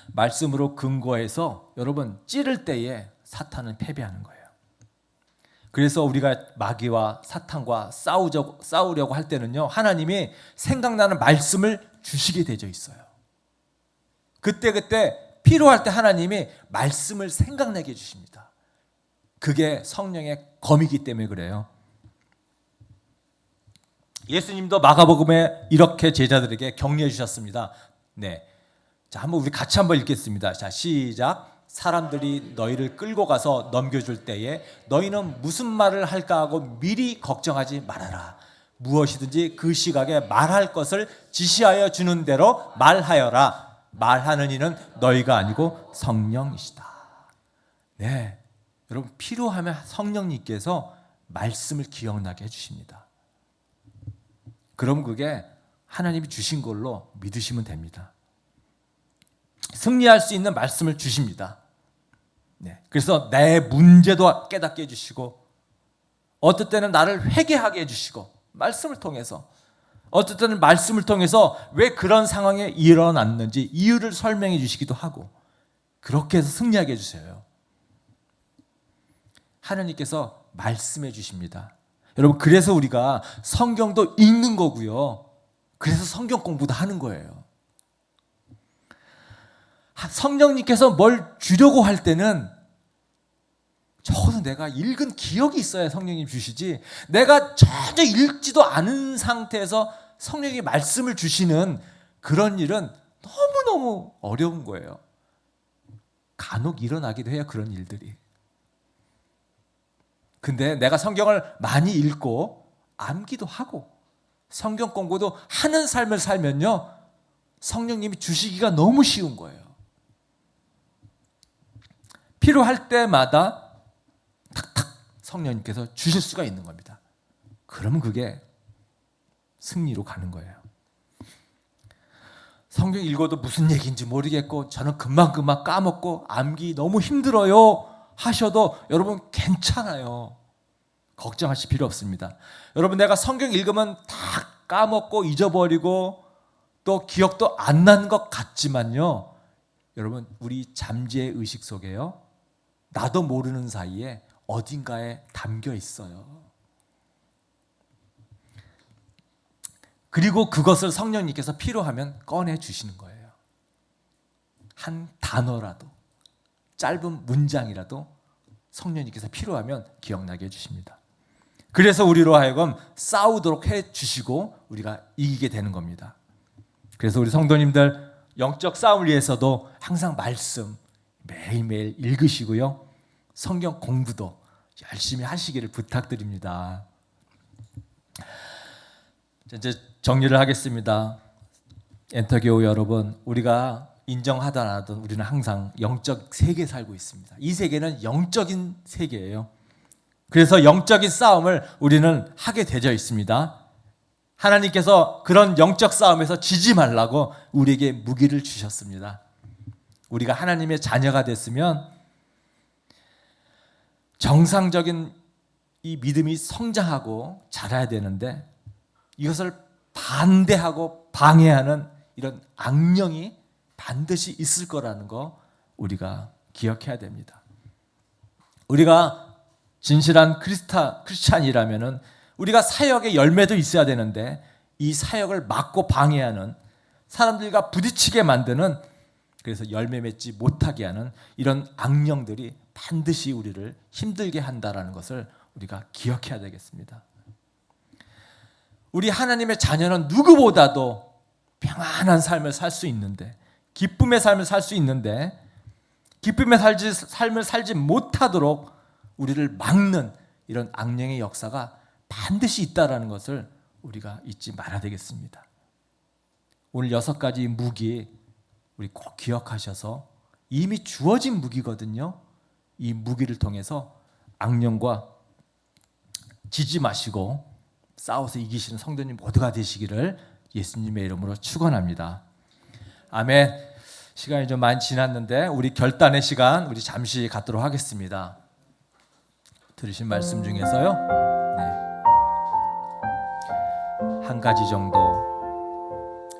말씀으로 근거해서 여러분 찌를 때에 사탄은 패배하는 거예요. 그래서 우리가 마귀와 사탄과 싸우려고 할 때는요, 하나님이 생각나는 말씀을 주시게 되어 있어요. 그때 필요할 때 하나님이 말씀을 생각나게 해주십니다. 그게 성령의 검이기 때문에 그래요. 예수님도 마가복음에 이렇게 제자들에게 격려해 주셨습니다. 네, 자 한번 우리 같이 한번 읽겠습니다. 자 시작. 사람들이 너희를 끌고 가서 넘겨줄 때에 너희는 무슨 말을 할까 하고 미리 걱정하지 말아라. 무엇이든지 그 시각에 말할 것을 지시하여 주는 대로 말하여라. 말하는 이는 너희가 아니고 성령이시다. 네, 여러분 필요하면 성령님께서 말씀을 기억나게 해주십니다. 그럼 그게 하나님이 주신 걸로 믿으시면 됩니다. 승리할 수 있는 말씀을 주십니다. 네, 그래서 내 문제도 깨닫게 해주시고, 어떨 때는 나를 회개하게 해주시고, 말씀을 통해서, 어떨 때는 말씀을 통해서 왜 그런 상황에 일어났는지 이유를 설명해 주시기도 하고, 그렇게 해서 승리하게 해주세요. 하나님께서 말씀해 주십니다. 여러분 그래서 우리가 성경도 읽는 거고요. 그래서 성경 공부도 하는 거예요. 성령님께서 뭘 주려고 할 때는 적어도 내가 읽은 기억이 있어야 성령님 주시지, 내가 전혀 읽지도 않은 상태에서 성령이 말씀을 주시는 그런 일은 너무너무 어려운 거예요. 간혹 일어나기도 해요, 그런 일들이. 근데 내가 성경을 많이 읽고 암기도 하고 성경 공부도 하는 삶을 살면요, 성령님이 주시기가 너무 쉬운 거예요. 필요할 때마다 탁탁 성령님께서 주실 수가 있는 겁니다. 그러면 그게 승리로 가는 거예요. 성경 읽어도 무슨 얘기인지 모르겠고 저는 금방 까먹고 암기 너무 힘들어요 하셔도 여러분 괜찮아요. 걱정하실 필요 없습니다. 여러분 내가 성경 읽으면 다 까먹고 잊어버리고 또 기억도 안 나는 것 같지만요, 여러분 우리 잠재의 의식 속에요, 나도 모르는 사이에 어딘가에 담겨 있어요. 그리고 그것을 성령님께서 필요하면 꺼내 주시는 거예요. 한 단어라도, 짧은 문장이라도 성령님께서 필요하면 기억나게 해주십니다. 그래서 우리로 하여금 싸우도록 해주시고 우리가 이기게 되는 겁니다. 그래서 우리 성도님들 영적 싸움을 위해서도 항상 말씀 매일매일 읽으시고요, 성경 공부도 열심히 하시기를 부탁드립니다. 이제 정리를 하겠습니다. 엔터교우 여러분, 우리가 인정하든 안 하든 우리는 항상 영적 세계에 살고 있습니다. 이 세계는 영적인 세계예요. 그래서 영적인 싸움을 우리는 하게 되어 있습니다. 하나님께서 그런 영적 싸움에서 지지 말라고 우리에게 무기를 주셨습니다. 우리가 하나님의 자녀가 됐으면 정상적인 이 믿음이 성장하고 자라야 되는데, 이것을 반대하고 방해하는 이런 악령이 반드시 있을 거라는 거 우리가 기억해야 됩니다. 우리가 진실한 크리스찬이라면은 우리가 사역의 열매도 있어야 되는데 이 사역을 막고 방해하는, 사람들과 부딪히게 만드는, 그래서 열매 맺지 못하게 하는 이런 악령들이 반드시 우리를 힘들게 한다라는 것을 우리가 기억해야 되겠습니다. 우리 하나님의 자녀는 누구보다도 평안한 삶을 살 수 있는데, 기쁨의 삶을 살 수 있는데, 기쁨의 삶을 살지 못하도록 우리를 막는 이런 악령의 역사가 반드시 있다라는 것을 우리가 잊지 말아야 되겠습니다. 오늘 6가지 무기 우리 꼭 기억하셔서, 이미 주어진 무기거든요. 이 무기를 통해서 악령과 지지 마시고 싸워서 이기시는 성도님 모두가 되시기를 예수님의 이름으로 축원합니다. 아멘. 시간이 좀 많이 지났는데 우리 결단의 시간 우리 잠시 갖도록 하겠습니다. 들으신 말씀 중에서요, 한 가지 정도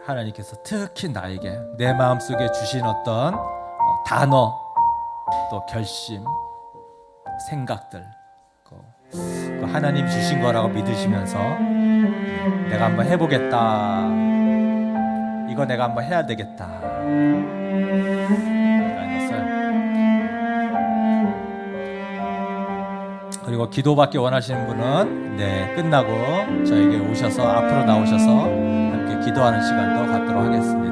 하나님께서 특히 나에게 내 마음속에 주신 어떤 단어, 또 결심, 생각들, 하나님 주신 거라고 믿으시면서 내가 한번 해보겠다, 이거 내가 한번 해야 되겠다 라는 것을, 그리고 기도받기 원하시는 분은 끝나고 저에게 오셔서 앞으로 나오셔서 함께 기도하는 시간도 갖도록 하겠습니다.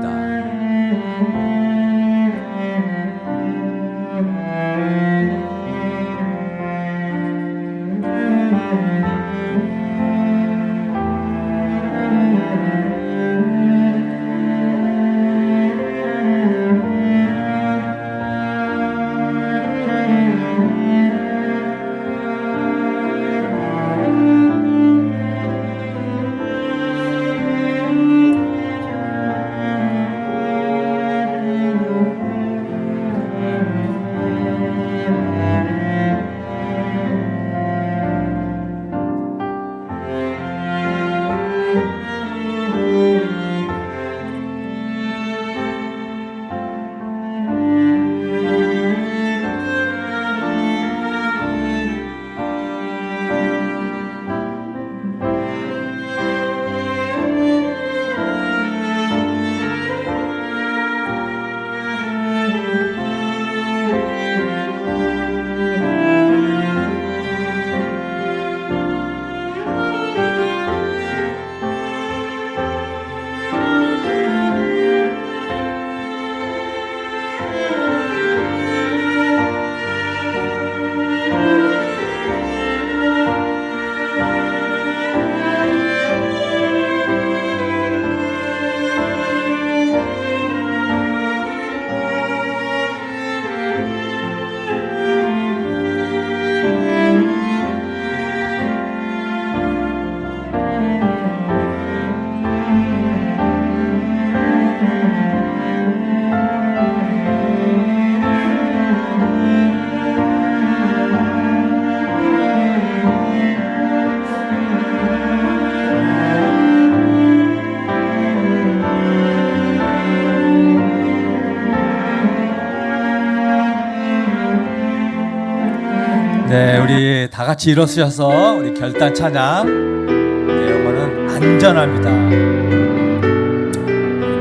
네, 우리 다 같이 일어서셔서 우리 결단 찬양, 영혼은 안전합니다.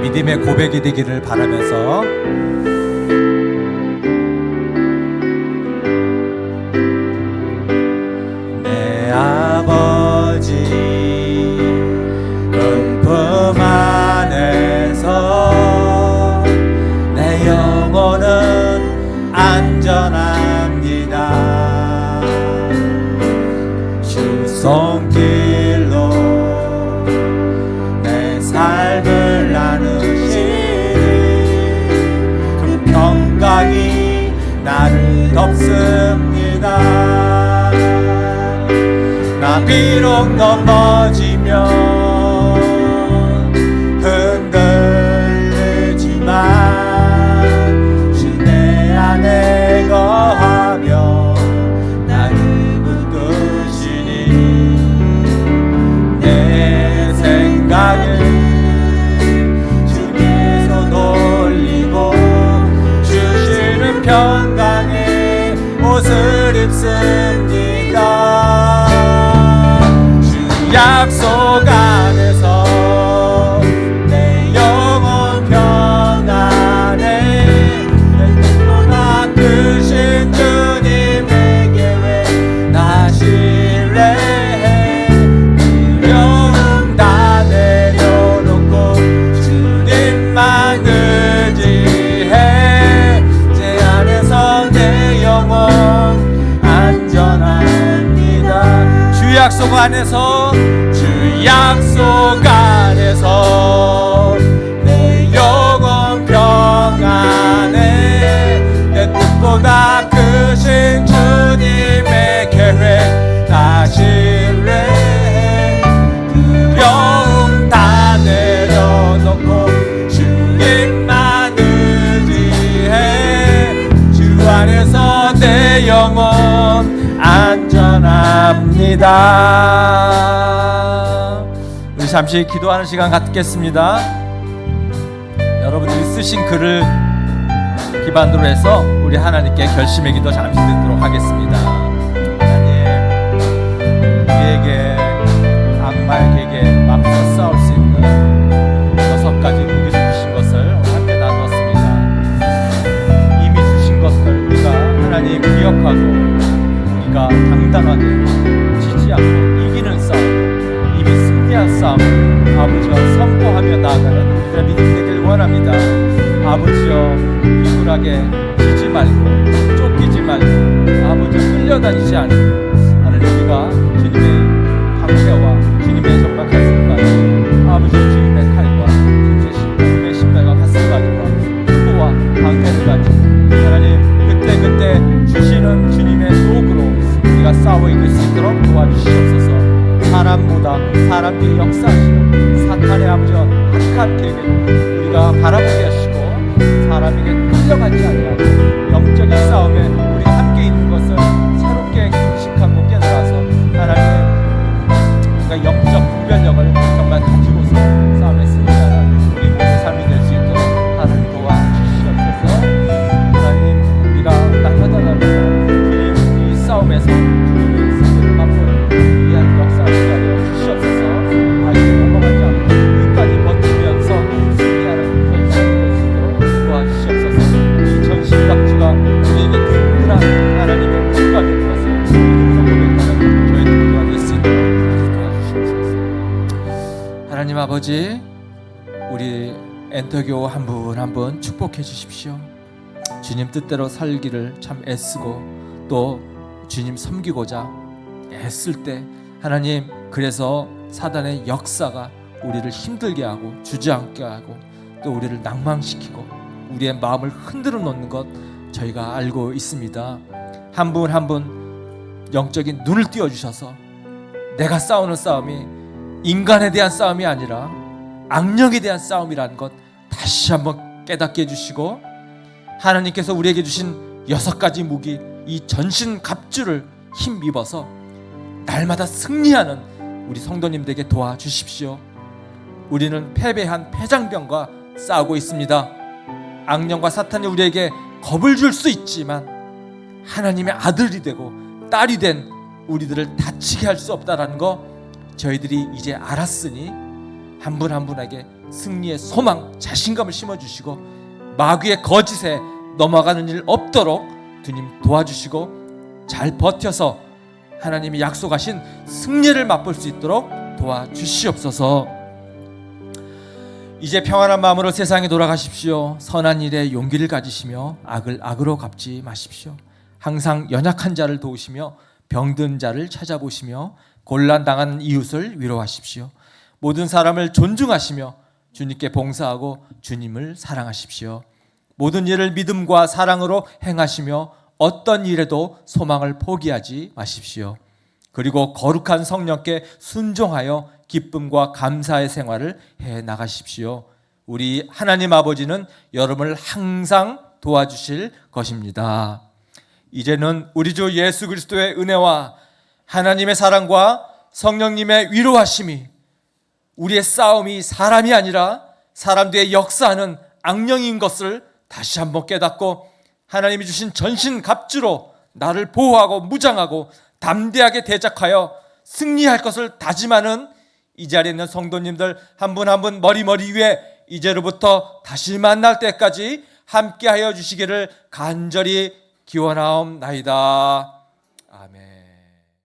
믿음의 고백이 되기를 바라면서 내 아버지 은품 안에서 내 영혼은 안전합니다. 손길로 내 삶을 나누시니 그 평강이 나를 덮습니다. 나 비록 넘어지면 흔들리지만 주 내 안에 거하며 생각을 주께 안에서 내 영혼 평안해. 내 뜻보다 크신 주님의 계획 나 신뢰해. 두려움 다 내려놓고 주님만 의지해. 제 안에서 내 영혼 안전합니다. 주 약속 안에서, 주 약속 안에서 내 영혼 평안해. 내 뜻보다 크신 주님의 계획 다 신뢰해. 두려움 다 내려놓고 주님만 의지해. 주 안에서 내 영혼 안전합니다. 우리 잠시 기도하는 시간 갖겠습니다. 여러분들이 쓰신 글을 기반으로 해서 우리 하나님께 결심의 기도 잠시 듣도록 하겠습니다. 하나님, 우리에게 악마에게 맞서 싸울 수 있는 6가지 무기를 주신 것을 함께 나누었습니다. 이미 주신 것을 우리가 하나님 기억하고 우리가 당당하게 지지 않고 이기는 싸움, 이미 승리한 싸움 아버지와 선포하며 나아가는 우리의 믿음 되길 원합니다. 아버지여, 비굴하게 지지 말고 쫓기지 말고 아버지 끌려다니지 않고 하나님, 우리가 주님의 방패와 주님의 정말 가슴과 아버지 주님의 칼과 주님의 신발과 가슴가지와 투구와 방패를 가지고 하나님 그때 주시는 주님의 도구로 우리가 싸워 이길 수 있도록 도와주시옵소서. 사람보다 사람 뒤에 역사하시는 사탄의 아버지와 악한 계획을 우리가 바라보게 하시고 사람에게 끌려가지 않고 영적인 싸움에 우리가 함께 있는 것을 새롭게 인식하고 깨달아서 하나님 우리가 영적 분별력을 정말 가지고서 싸움에 승리하는 우리 모두의 삶이 될 수 있도록 하나님 도와주시옵소서. 하나님, 우리가 날마다 주님 이 싸움에서 주님의 승리를 맛보는 귀한 역사를 하여 주시옵소서. 아이들 넘어가지 않고 끝까지 버티면서 승리하는 그런 삶이 될 수 있도록 도와주시옵소서. 이 전신갑주가 우리에게 든든한 하나님의 복과 될 것을 믿음으로 고백하는 저희들 모두가 될 수 있도록 도와주시옵소서. 하나님 아버지, 우리 엔터교 한 분 한 분 축복해 주십시오. 주님 뜻대로 살기를 참 애쓰고 또 주님 섬기고자 애쓸 때 하나님, 그래서 사단의 역사가 우리를 힘들게 하고 주저앉게 하고 또 우리를 낭망시키고 우리의 마음을 흔들어 놓는 것 저희가 알고 있습니다. 한 분 한 분 영적인 눈을 띄워주셔서 내가 싸우는 싸움이 인간에 대한 싸움이 아니라 악령에 대한 싸움이라는 것 다시 한번 깨닫게 해주시고 하나님께서 우리에게 주신 6가지 무기, 이 전신 갑주를 힘입어서 날마다 승리하는 우리 성도님들에게 도와주십시오. 우리는 패배한 패장병과 싸우고 있습니다. 악령과 사탄이 우리에게 겁을 줄 수 있지만 하나님의 아들이 되고 딸이 된 우리들을 다치게 할 수 없다라는 거 저희들이 이제 알았으니 한 분 한 분에게 승리의 소망, 자신감을 심어주시고 마귀의 거짓에 넘어가는 일 없도록 주님 도와주시고 잘 버텨서 하나님이 약속하신 승리를 맛볼 수 있도록 도와주시옵소서. 이제 평안한 마음으로 세상에 돌아가십시오. 선한 일에 용기를 가지시며 악을 악으로 갚지 마십시오. 항상 연약한 자를 도우시며 병든 자를 찾아보시며 곤란당하는 이웃을 위로하십시오. 모든 사람을 존중하시며 주님께 봉사하고 주님을 사랑하십시오. 모든 일을 믿음과 사랑으로 행하시며 어떤 일에도 소망을 포기하지 마십시오. 그리고 거룩한 성령께 순종하여 기쁨과 감사의 생활을 해 나가십시오. 우리 하나님 아버지는 여러분을 항상 도와주실 것입니다. 이제는 우리 주 예수 그리스도의 은혜와 하나님의 사랑과 성령님의 위로하심이 우리의 싸움이 사람이 아니라 사람 뒤에 역사하는 악령인 것을 다시 한번 깨닫고 하나님이 주신 전신 갑주로 나를 보호하고 무장하고 담대하게 대적하여 승리할 것을 다짐하는 이 자리에 있는 성도님들 한 분 한 분 머리 위에 이제로부터 다시 만날 때까지 함께하여 주시기를 간절히 기원하옵나이다. 아멘.